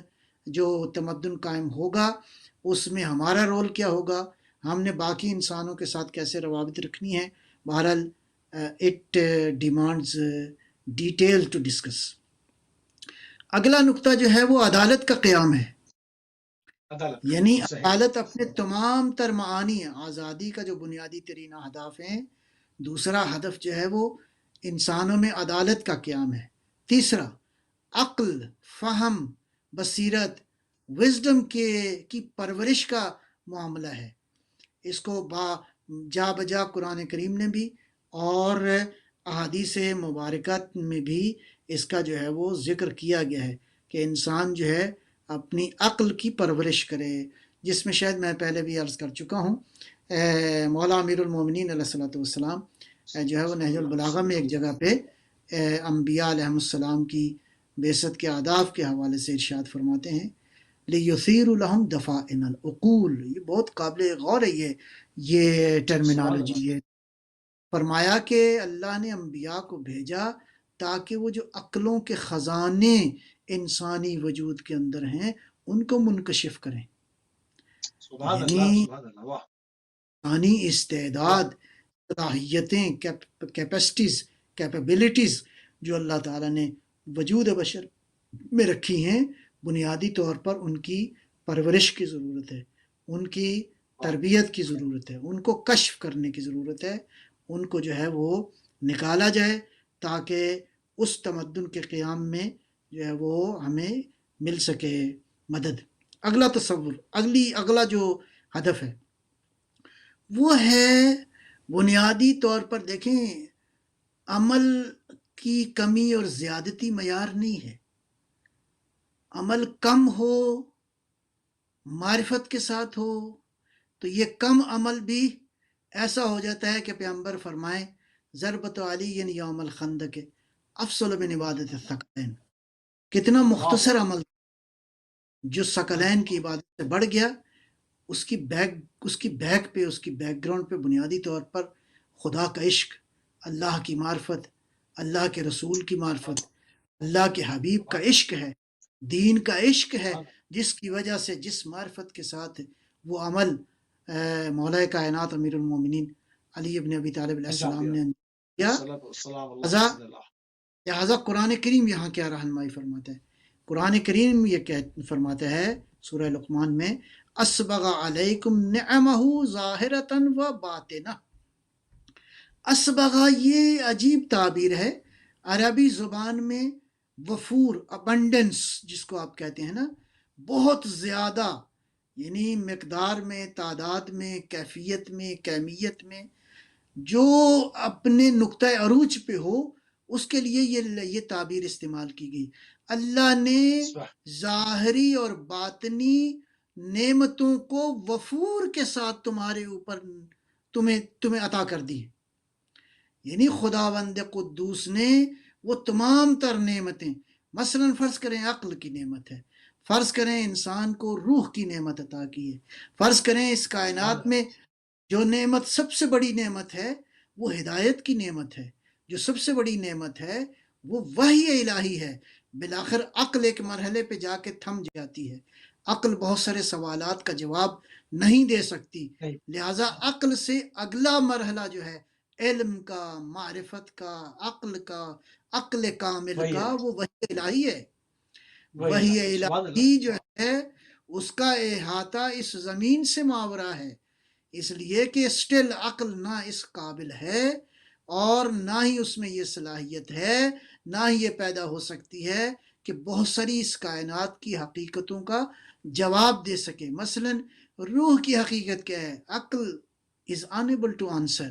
قائم ہوگا اس میں ہمارا رول کیا ہوگا، ہم نے باقی انسانوں کے ساتھ کیسے روابط رکھنی ہے۔ بہرحال it demands detail to discuss. اگلا نقطہ جو ہے وہ عدالت کا قیام ہے۔ یعنی عدالت اپنے تمام تر معانی ہیں، آزادی کا جو بنیادی ترین اہداف ہیں، دوسرا ہدف جو ہے وہ انسانوں میں عدالت کا قیام ہے۔ تیسرا عقل، فہم، بصیرت، وزڈم کی پرورش کا معاملہ ہے۔ اس کو جا بجا قرآن کریم نے بھی اور احادیث مبارکات میں بھی اس کا جو ہے وہ ذکر کیا گیا ہے کہ انسان جو ہے اپنی عقل کی پرورش کرے، جس میں شاید میں پہلے بھی عرض کر چکا ہوں، مولا امیر المومنین علیہ الصلوۃ والسلام جو ہے وہ نہج البلاغہ میں ایک جگہ پہ انبیاء علیہ السلام کی بعثت کے آداب کے حوالے سے ارشاد فرماتے ہیں لِيُثِيرُ لَهُمْ دَفَائِنَ الْعُقُولِ۔ یہ بہت قابل غور ہے یہ ٹرمینالوجی۔ یہ فرمایا کہ اللہ نے انبیاء کو بھیجا تاکہ وہ جو عقلوں کے خزانے انسانی وجود کے اندر ہیں ان کو منکشف کریں۔ یعنی انسانی استعداد، صلاحیتیں، کیپیسٹیز، کیپیبلٹیز جو اللہ تعالیٰ نے وجود بشر میں رکھی ہیں، بنیادی طور پر ان کی پرورش کی ضرورت ہے، ان کی تربیت کی ضرورت ہے، ان کو کشف کرنے کی ضرورت ہے، ان کو جو ہے وہ نکالا جائے تاکہ اس تمدن کے قیام میں جو ہے وہ ہمیں مل سکے مدد۔ اگلا تصور، اگلا جو ہدف ہے وہ ہے بنیادی طور پر دیکھیں عمل کی کمی اور زیادتی معیار نہیں ہے۔ عمل کم ہو، معرفت کے ساتھ ہو تو یہ کم عمل بھی ایسا ہو جاتا ہے کہ پیغمبر فرمائیں ضربت علی یوم الخندق، افضل من عبادت الثقلین، کتنا مختصر عمل جو ثقلین کی عبادت سے بڑھ گیا. اس کی بیک پہ، اس کی بیک گراؤنڈ پہ بنیادی طور پر خدا کا عشق، اللہ کی معرفت، اللہ کے رسول کی معرفت، اللہ کے حبیب کا عشق ہے، دین کا عشق ہے، جس کی وجہ سے جس معرفت کے ساتھ وہ عمل مولا کائنات امیر المومنین علی ابن ابی طالب علیہ السلام نے کیا. لہذا قرآن کریم یہاں کیا رہنمائی فرماتا ہے؟ قرآن کریم یہ فرماتا ہے سورہ لقمان میں، اسبغ علیکم نعمہ ظاہرۃ و باطنہ. اسبغ یہ عجیب تعبیر ہے عربی زبان میں. وفور، ابنڈنس جس کو آپ کہتے ہیں نا، بہت زیادہ، یعنی مقدار میں، تعداد میں، کیفیت میں، کیمیت میں، جو اپنے نقطۂ عروج پہ ہو، اس کے لیے یہ تعبیر استعمال کی گئی. اللہ نے ظاہری اور باطنی نعمتوں کو وفور کے ساتھ تمہارے اوپر تمہیں عطا کر دی. یعنی خداوند قدوس نے وہ تمام تر نعمتیں، مثلا فرض کریں عقل کی نعمت ہے، فرض کریں انسان کو روح کی نعمت عطا کی ہے، فرض کریں اس کائنات میں جو نعمت سب سے بڑی نعمت ہے وہ ہدایت کی نعمت ہے، جو سب سے بڑی نعمت ہے وہ وحی الہی ہے. بالآخر عقل ایک مرحلے پہ جا کے تھم جاتی ہے، عقل بہت سارے سوالات کا جواب نہیں دے سکتی، لہٰذا عقل سے اگلا مرحلہ جو ہے علم کا، معرفت کا، عقل کامل کا، وہ وحی الہی ہے. وحی الہی جو ہے اس کا احاطہ اس زمین سے ماورا ہے، اس لیے کہ سٹل عقل نہ اس قابل ہے اور نہ ہی اس میں یہ صلاحیت ہے، نہ ہی یہ پیدا ہو سکتی ہے کہ بہت ساری اس کائنات کی حقیقتوں کا جواب دے سکے. مثلا روح کی حقیقت کیا ہے؟ عقل is unable to answer.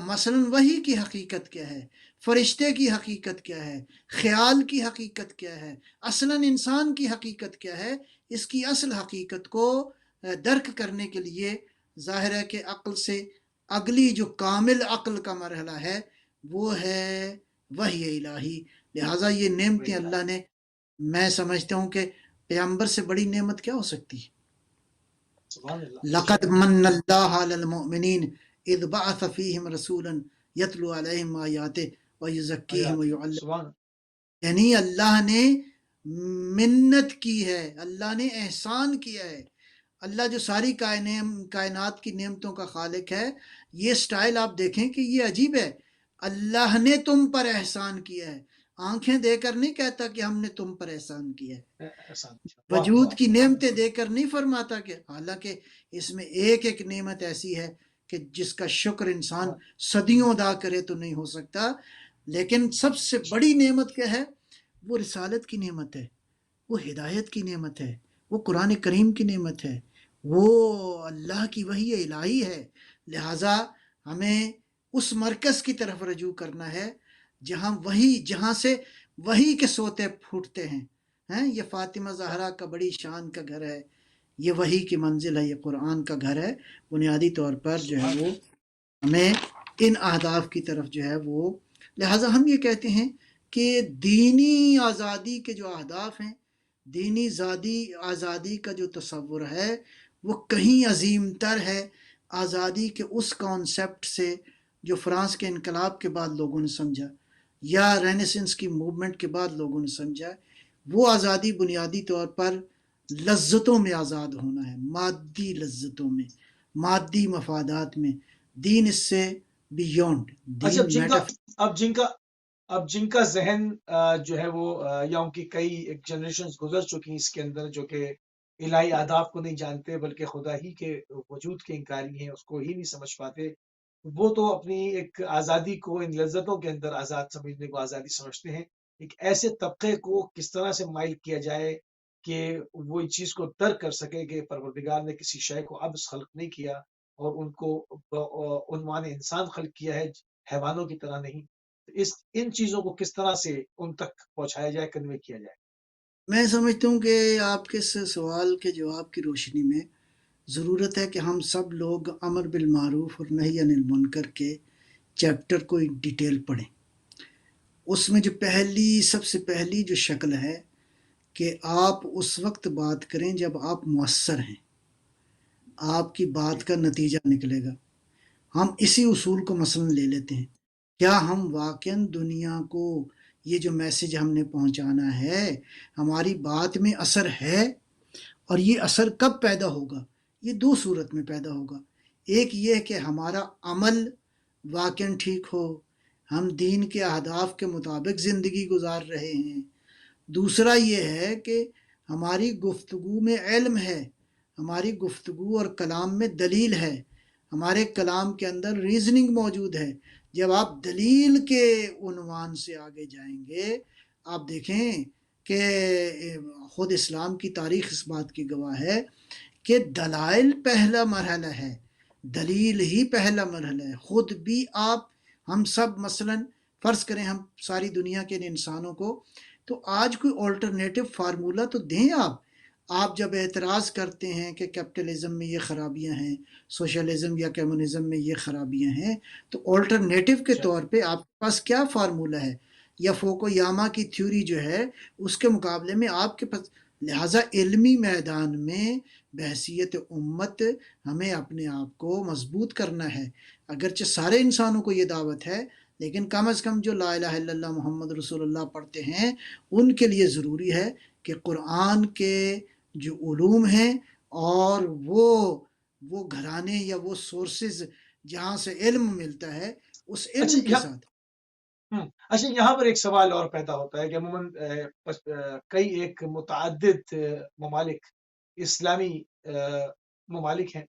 مثلا وحی کی حقیقت کیا ہے؟ فرشتے کی حقیقت کیا ہے؟ خیال کی حقیقت کیا ہے؟ اصلا انسان کی حقیقت کیا ہے؟ اس کی اصل حقیقت کو درک کرنے کے لیے ظاہر ہے کہ عقل سے اگلی جو کامل عقل کا مرحلہ ہے وہ ہے وحی الہی. لہٰذا یہ نعمتیں اللہ نے، میں سمجھتا ہوں کہ پیغمبر سے بڑی نعمت کیا ہو سکتی ہے؟ لقد من اللہ علی المؤمنین اذ بعث فیہم رسولا یتلو علیہم آیاتہ ویزکیہم ویعلمہم. یعنی اللہ نے منت کی ہے، اللہ نے احسان کیا ہے. اللہ جو ساری کائنات کی نعمتوں کا خالق ہے، یہ سٹائل آپ دیکھیں کہ یہ عجیب ہے. اللہ نے تم پر احسان کیا ہے، آنکھیں دے کر نہیں کہتا کہ ہم نے تم پر احسان کیا ہے، وجود کی نعمتیں دے کر نہیں فرماتا کہ، حالانکہ اس میں ایک ایک نعمت ایسی ہے کہ جس کا شکر انسان صدیوں ادا کرے تو نہیں ہو سکتا. لیکن سب سے بڑی نعمت کیا ہے؟ وہ رسالت کی نعمت ہے، وہ ہدایت کی نعمت ہے، وہ قرآن کریم کی نعمت ہے، وہ اللہ کی وحی الہی ہے. لہٰذا ہمیں اس مرکز کی طرف رجوع کرنا ہے جہاں سے وحی کے سوتے پھوٹتے ہیں. یہ فاطمہ زہرا کا بڑی شان کا گھر ہے، یہ وحی کی منزل ہے، یہ قرآن کا گھر ہے. بنیادی طور پر جو ہے وہ ہمیں ان اہداف کی طرف جو ہے وہ، لہٰذا ہم یہ کہتے ہیں کہ دینی آزادی کے جو اہداف ہیں، دینی آزادی کا جو تصور ہے وہ کہیں عظیم تر ہے آزادی کے اس کانسیپٹ سے جو فرانس کے انقلاب کے بعد لوگوں نے سمجھا یا رینیسنس کی موومنٹ کے بعد لوگوں نے سمجھا. وہ آزادی بنیادی طور پر لذتوں میں آزاد ہونا ہے، مادی لذتوں میں، مادی مفادات میں. دین اس سے بیونڈ. اب جن کا ذہن جو ہے وہ یا ان کی کئی جنریشنز گزر چکی اس کے اندر، جو کہ الہی آداب کو نہیں جانتے بلکہ خدا ہی کے وجود کے انکاری ہیں، اس کو ہی نہیں سمجھ پاتے، وہ تو اپنی ایک آزادی کو ان لذتوں کے اندر آزاد سمجھنے کو آزادی سمجھتے ہیں. ایک ایسے طبقے کو کس طرح سے مائل کیا جائے کہ وہ اس چیز کو درک کر سکے کہ پروردگار نے کسی شے کو اب خلق نہیں کیا اور ان کو عنوان انسان خلق کیا ہے، حیوانوں کی طرح نہیں. ان چیزوں کو کس طرح سے ان تک پہنچایا جائے، کنوے کیا جائے؟ میں سمجھتا ہوں کہ آپ کے اس سوال کے جواب کی روشنی میں ضرورت ہے کہ ہم سب لوگ امر بالمعروف اور نہی عن المنکر کے چیپٹر کو ڈیٹیل پڑھیں. اس میں جو سب سے پہلی جو شکل ہے کہ آپ اس وقت بات کریں جب آپ مؤثر ہیں، آپ کی جی بات کا نتیجہ نکلے گا۔ ہم اسی اصول کو مثلا لے لیتے ہیں، کیا ہم واقعاً دنیا کو یہ جو میسج ہم نے پہنچانا ہے، ہماری بات میں اثر ہے؟ اور یہ اثر کب پیدا ہوگا؟ یہ دو صورت میں پیدا ہوگا۔ ایک یہ کہ ہمارا عمل واقعاً ٹھیک ہو، ہم دین کے اہداف کے مطابق زندگی گزار رہے ہیں۔ دوسرا یہ ہے کہ ہماری گفتگو میں علم ہے، ہماری گفتگو اور کلام میں دلیل ہے، ہمارے کلام کے اندر ریزننگ موجود ہے۔ جب آپ دلیل کے عنوان سے آگے جائیں گے، آپ دیکھیں کہ خود اسلام کی تاریخ اس بات کی گواہ ہے کہ دلائل پہلا مرحلہ ہے، دلیل ہی پہلا مرحلہ ہے۔ خود بھی آپ، ہم سب مثلا فرض کریں ہم ساری دنیا کے انسانوں کو، تو آج کوئی آلٹرنیٹو فارمولہ تو دیں آپ جب اعتراض کرتے ہیں کہ کیپٹلزم میں یہ خرابیاں ہیں، سوشلزم یا کمیونزم میں یہ خرابیاں ہیں، تو آلٹرنیٹو کے اچھا طور پہ آپ کے پاس کیا فارمولہ ہے؟ یا فوکویاما کی تھیوری جو ہے اس کے مقابلے میں آپ کے پاس، لہٰذا علمی میدان میں بحیثیت امت ہمیں اپنے آپ کو مضبوط کرنا ہے۔ اگرچہ سارے انسانوں کو یہ دعوت ہے، لیکن کم از کم جو لا الہ الا اللہ محمد رسول اللہ پڑھتے ہیں ان کے لیے ضروری ہے کہ قرآن کے جو علوم ہیں اور وہ گھرانے یا وہ سورسز جہاں سے علم ملتا ہے، اس اچھا علم کے ساتھ۔ اچھا یہاں پر ایک سوال اور پیدا ہوتا ہے کہ عموماً کئی ایک متعدد ممالک اسلامی ممالک ہیں،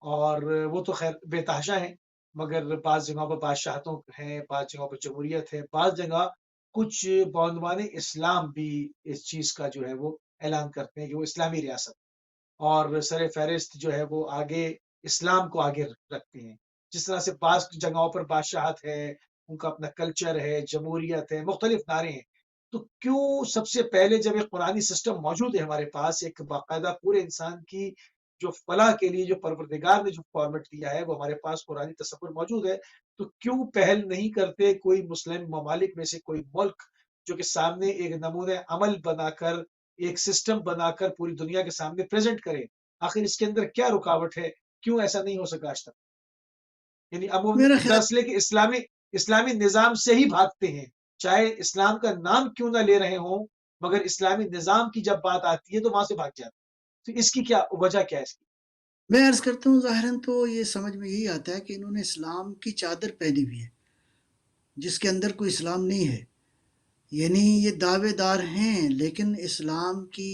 اور وہ تو خیر بے تحاشا ہیں، مگر بعض جگہوں پر بادشاہتوں ہیں، بعض جگہوں پر جمہوریت ہے، بعض جگہ کچھ بانوان اسلام بھی اس چیز کا جو ہے وہ اعلان کرتے ہیں کہ وہ اسلامی ریاست، اور سر فہرست جو ہے وہ آگے اسلام کو آگے رکھتے ہیں۔ جس طرح سے بعض جگہوں پر بادشاہت ہے، ان کا اپنا کلچر ہے، جمہوریت ہے، مختلف نعرے ہیں، تو کیوں سب سے پہلے جب ایک قرآنی سسٹم موجود ہے ہمارے پاس، ایک باقاعدہ پورے انسان کی جو فلاح کے لیے جو پروردگار نے جو فارمیٹ دیا ہے وہ ہمارے پاس قرآنی تصور موجود ہے، تو کیوں پہل نہیں کرتے کوئی مسلم ممالک میں سے کوئی ملک جو کہ سامنے ایک نمونہ عمل بنا کر، ایک سسٹم بنا کر پوری دنیا کے سامنے پریزنٹ کرے؟ آخر اس کے اندر کیا رکاوٹ ہے؟ کیوں ایسا نہیں ہو سکا آج تک؟ یعنی عموماً میرا خیال دراصل ہے کہ اسلامی نظام سے ہی بھاگتے ہیں، چاہے اسلام کا نام کیوں نہ لے رہے ہوں، مگر اسلامی نظام کی جب بات آتی ہے تو وہاں سے بھاگ جاتے ہیں۔ تو اس کی کیا وجہ، کیا ہے اس کی؟ میں عرض کرتا ہوں، ظاہراً تو یہ سمجھ میں یہی آتا ہے کہ انہوں نے اسلام کی چادر پہنی ہوئی ہے جس کے اندر کوئی اسلام نہیں ہے۔ یعنی یہ دعوے دار ہیں لیکن اسلام کی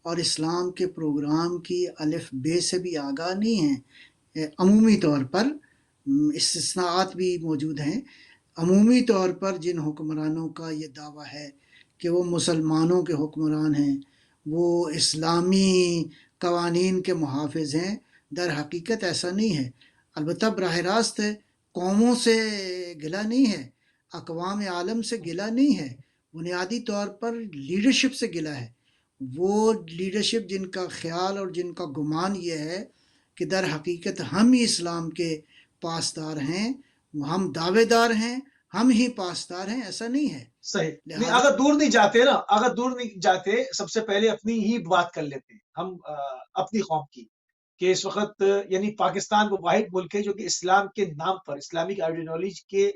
اور اسلام کے پروگرام کی الف بے سے بھی آگاہ نہیں ہیں۔ عمومی طور پر استثناءات بھی موجود ہیں۔ عمومی طور پر جن حکمرانوں کا یہ دعویٰ ہے کہ وہ مسلمانوں کے حکمران ہیں، وہ اسلامی قوانین کے محافظ ہیں، در حقیقت ایسا نہیں ہے۔ البتہ براہ راست قوموں سے گلہ نہیں ہے، اقوام عالم سے گلہ نہیں ہے، بنیادی طور پر لیڈرشپ سے گلہ ہے۔ وہ لیڈرشپ جن کا خیال اور جن کا گمان یہ ہے کہ در حقیقت ہم ہی اسلام کے پاسدار ہیں، ہم دعوے دار ہیں، ہم ہی پاسدار ہیں، ایسا نہیں ہے۔ صحیح نہیں، لہذا اگر دور نہیں جاتے نا، اگر دور نہیں جاتے، سب سے پہلے اپنی ہی بات کر لیتے ہیں ہم، اپنی قوم کی، کہ اس وقت یعنی پاکستان وہ واحد ملک ہے جو کہ اسلام کے نام پر، اسلامک آئیڈیالوجی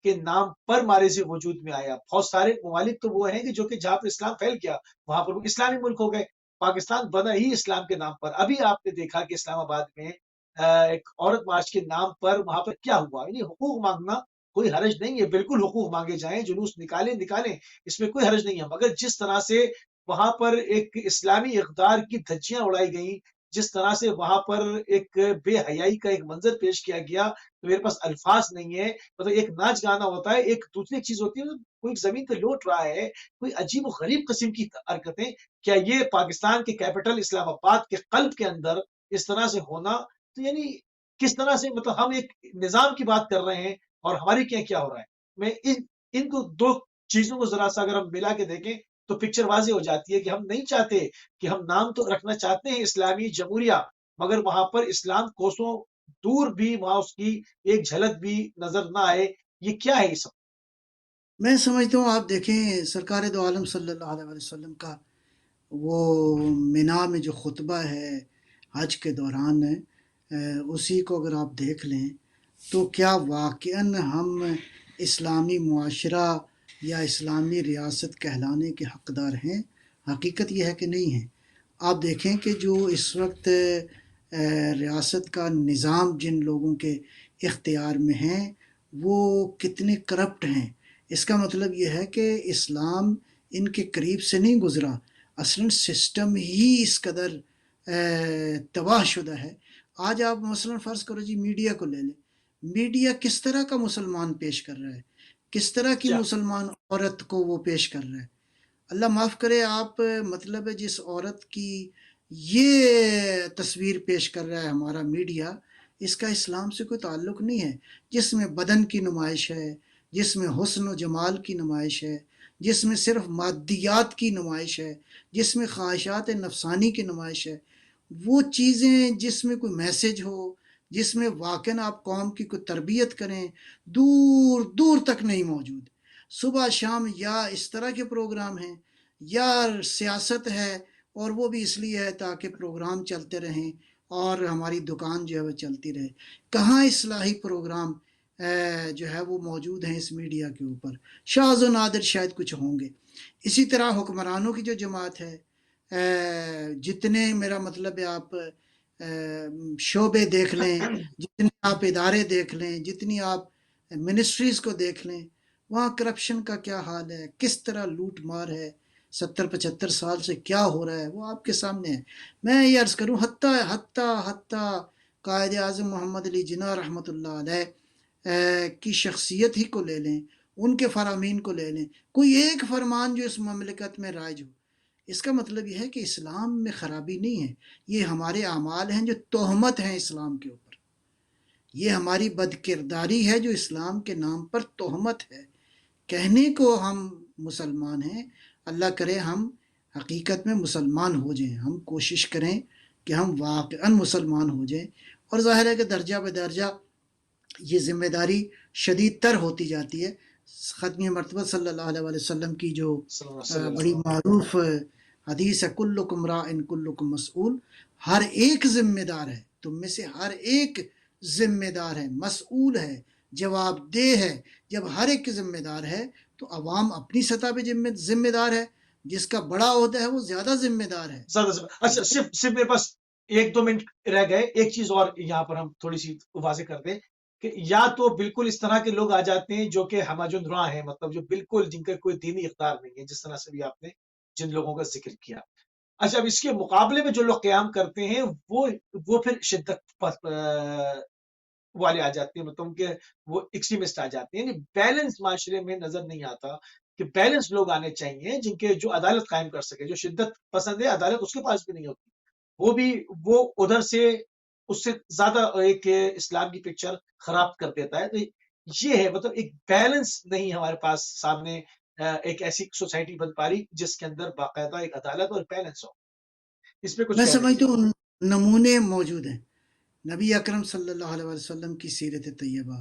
کے نام پر ہمارے سے وجود میں آیا۔ بہت سارے ممالک تو وہ ہیں کہ جو کہ جہاں پر اسلام پھیل گیا وہاں پر وہ اسلامی ملک ہو گئے، پاکستان بنا ہی اسلام کے نام پر۔ ابھی آپ نے دیکھا کہ اسلام آباد میں ایک عورت مارچ کے نام پر وہاں پر کیا ہوا، یعنی حقوق مانگنا کوئی حرج نہیں ہے، بالکل حقوق مانگے جائیں، جلوس نکالیں، اس میں کوئی حرج نہیں ہے، مگر جس طرح سے وہاں پر ایک اسلامی اقدار کی دھجیاں اڑائی گئیں، جس طرح سے وہاں پر ایک بے حیائی کا ایک منظر پیش کیا گیا، تو میرے پاس الفاظ نہیں ہے۔ مطلب ایک ناچ گانا ہوتا ہے، ایک دوسری چیز ہوتی ہے، کوئی زمین پہ لوٹ رہا ہے، کوئی عجیب و غریب قسم کی حرکتیں، کیا یہ پاکستان کے کیپٹل اسلام آباد کے قلب کے اندر اس طرح سے ہونا؟ تو یعنی کس طرح سے، مطلب ہم ایک نظام کی بات کر رہے ہیں اور ہماری کیا ہو رہا ہے؟ میں ان کو دو چیزوں کو ذرا سا اگر ہم ملا کے دیکھیں تو پکچر واضح ہو جاتی ہے کہ ہم نہیں چاہتے، کہ ہم نام تو رکھنا چاہتے ہیں اسلامی جمہوریہ، مگر وہاں پر اسلام کوسوں دور بھی وہاں اس کی ایک جھلک بھی نظر نہ آئے۔ یہ کیا ہے یہ سب؟ میں سمجھتا ہوں، آپ دیکھیں سرکار دو عالم صلی اللہ علیہ وسلم کا وہ مینا میں جو خطبہ ہے حج کے دوران، اسی کو اگر آپ دیکھ لیں تو کیا واقعاً ہم اسلامی معاشرہ یا اسلامی ریاست کہلانے کے حقدار ہیں؟ حقیقت یہ ہے کہ نہیں ہے۔ آپ دیکھیں کہ جو اس وقت ریاست کا نظام جن لوگوں کے اختیار میں ہیں وہ کتنے کرپٹ ہیں۔ اس کا مطلب یہ ہے کہ اسلام ان کے قریب سے نہیں گزرا، اصلاً سسٹم ہی اس قدر تباہ شدہ ہے۔ آج آپ مثلاً فرض کرو جی میڈیا کو لے لیں، میڈیا کس طرح کا مسلمان پیش کر رہا ہے، کس طرح کی کیا مسلمان عورت کو وہ پیش کر رہا ہے۔ اللہ معاف کرے، آپ مطلب ہے جس عورت کی یہ تصویر پیش کر رہا ہے ہمارا میڈیا، اس کا اسلام سے کوئی تعلق نہیں ہے۔ جس میں بدن کی نمائش ہے، جس میں حسن و جمال کی نمائش ہے، جس میں صرف مادیات کی نمائش ہے، جس میں خواہشات نفسانی کی نمائش ہے، وہ چیزیں جس میں کوئی میسج ہو، جس میں واقعاً آپ قوم کی کوئی تربیت کریں، دور دور تک نہیں موجود۔ صبح شام یا اس طرح کے پروگرام ہیں یا سیاست ہے، اور وہ بھی اس لیے ہے تاکہ پروگرام چلتے رہیں اور ہماری دکان جو ہے وہ چلتی رہے۔ کہاں اصلاحی پروگرام جو ہے وہ موجود ہیں اس میڈیا کے اوپر؟ شاذ و نادر شاید کچھ ہوں گے۔ اسی طرح حکمرانوں کی جو جماعت ہے، جتنے میرا مطلب ہے آپ شعبے دیکھ لیں، جتنے آپ ادارے دیکھ لیں، جتنی آپ منسٹریز کو دیکھ لیں، وہاں کرپشن کا کیا حال ہے، کس طرح لوٹ مار ہے، 70-75 سال سے کیا ہو رہا ہے وہ آپ کے سامنے ہے۔ میں یہ عرض کروں، حتیٰ قائد اعظم محمد علی جناح رحمۃ اللہ علیہ کی شخصیت ہی کو لے لیں، ان کے فرامین کو لے لیں، کوئی ایک فرمان جو اس مملکت میں رائج ہو، اس کا مطلب یہ ہے کہ اسلام میں خرابی نہیں ہے، یہ ہمارے اعمال ہیں جو تہمت ہیں اسلام کے اوپر، یہ ہماری بد کرداری ہے جو اسلام کے نام پر تہمت ہے۔ کہنے کو ہم مسلمان ہیں، اللہ کرے ہم حقیقت میں مسلمان ہو جائیں، ہم کوشش کریں کہ ہم واقعاً مسلمان ہو جائیں، اور ظاہر ہے کہ درجہ بدرجہ یہ ذمہ داری شدید تر ہوتی جاتی ہے۔ ختم مرتبہ صلی اللہ علیہ وسلم کی جو صلی اللہ صلی اللہ بڑی علیہ معروف حدیث ہے، کلکم راعٍ کلکم مسئول، ہر ایک ذمہ دار ہے، تم میں سے ہر ایک ذمہ دار ہے، مسئول ہے، جواب دہ ہے۔ جب ہر ایک ذمہ دار ہے تو عوام اپنی سطح پہ ذمہ دار ہے، جس کا بڑا عہدہ ہے وہ زیادہ ذمہ دار ہے۔ زیادہ سے اچھا، صرف میرے پاس 1-2 منٹ رہ گئے، ایک چیز اور یہاں پر ہم تھوڑی سی واضح کر دیں کہ یا تو بالکل اس طرح کے لوگ آ جاتے ہیں جو کہ ہماجن راہ ہیں، مطلب جو بالکل جن کا کوئی دینی اقدار نہیں ہے، جس طرح سے بھی آپ نے جن لوگوں کا ذکر کیا۔ اچھا، اب اس کے مقابلے میں جو لوگ قیام کرتے ہیں وہ پھر شدت والے آ جاتے ہیں، مطلب کہ وہ ایکسٹریمسٹ آ جاتے ہیں، یعنی بیلنس معاشرے میں نظر نہیں آتا کہ بیلنس لوگ آنے چاہیے جن کے جو عدالت قائم کر سکے۔ جو شدت پسند ہے عدالت اس کے پاس بھی نہیں ہوتی، وہ ادھر سے اس سے زیادہ ایک اسلام کی پکچر خراب کر دیتا ہے۔ تو یہ ہے، مطلب ایک بیلنس نہیں ہمارے پاس سامنے ایک ایسی سوسائٹی بن پا رہی جس کے اندر باقاعدہ ایک عدالت اور بیلنس ہو۔ اس پہ کچھ میں کہنے کی سمجھتا ضرورت ہوں نمونے موجود ہیں، نبی اکرم صلی اللہ علیہ وسلم کی سیرت طیبہ،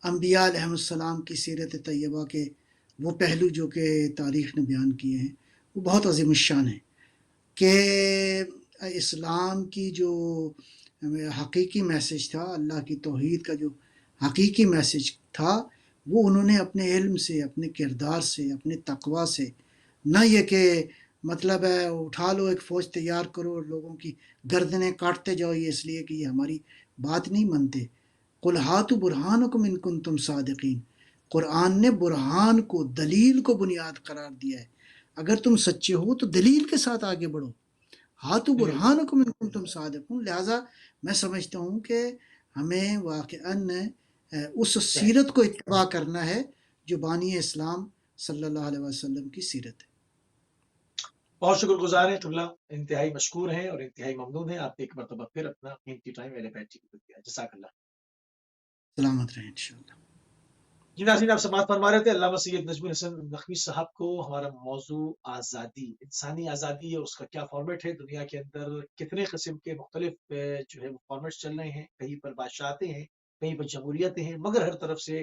انبیاء علیہ السلام کی سیرت طیبہ کے وہ پہلو جو کہ تاریخ نے بیان کیے ہیں وہ بہت عظیم الشان ہیں، کہ اسلام کی جو حقیقی میسج تھا، اللہ کی توحید کا جو حقیقی میسج تھا، وہ انہوں نے اپنے علم سے، اپنے کردار سے، اپنے تقوی سے، نہ یہ کہ مطلب ہے اٹھا لو ایک فوج تیار کرو اور لوگوں کی گردنیں کاٹتے جاؤ یہ اس لیے کہ یہ ہماری بات نہیں مانتے۔ قُلْ هَاتُوا بُرْهَانَكُمْ إِن كُنتُمْ صَادِقِينَ، قرآن نے برہان کو، دلیل کو بنیاد قرار دیا ہے۔ اگر تم سچے ہو تو دلیل کے ساتھ آگے بڑھو، ہاتھو نہیں۔ برہانکم ان کنتم صادقون۔ لہٰذا میں سمجھتا ہوں کہ ہمیں واقعاً اس سیرت کو اتباع کرنا ہے جو بانی اسلام صلی اللہ علیہ وسلم کی سیرت ہے۔ بہت شکر گزار ہیں قبلہ، انتہائی مشکور ہیں اور انتہائی ممنون ہیں، آپ نے ایک مرتبہ پھر اپنا قیمتی ٹائم میرے بیٹھی کو دیا، جزاک اللہ۔ سلامت رہیں انشاءاللہ۔ جی ناظرین، آپ سماعت فرما رہے تھے علامہ سید نجم الحسن نقوی صاحب کو۔ ہمارا موضوع آزادی، انسانی آزادی ہے، اس کا کیا فارمیٹ ہے، دنیا کے اندر کتنے قسم کے مختلف جو ہے وہ فارمیٹس چل رہے ہیں، کہیں پر بادشاہتیں ہیں، کہیں پر جمہوریتیں ہیں، مگر ہر طرف سے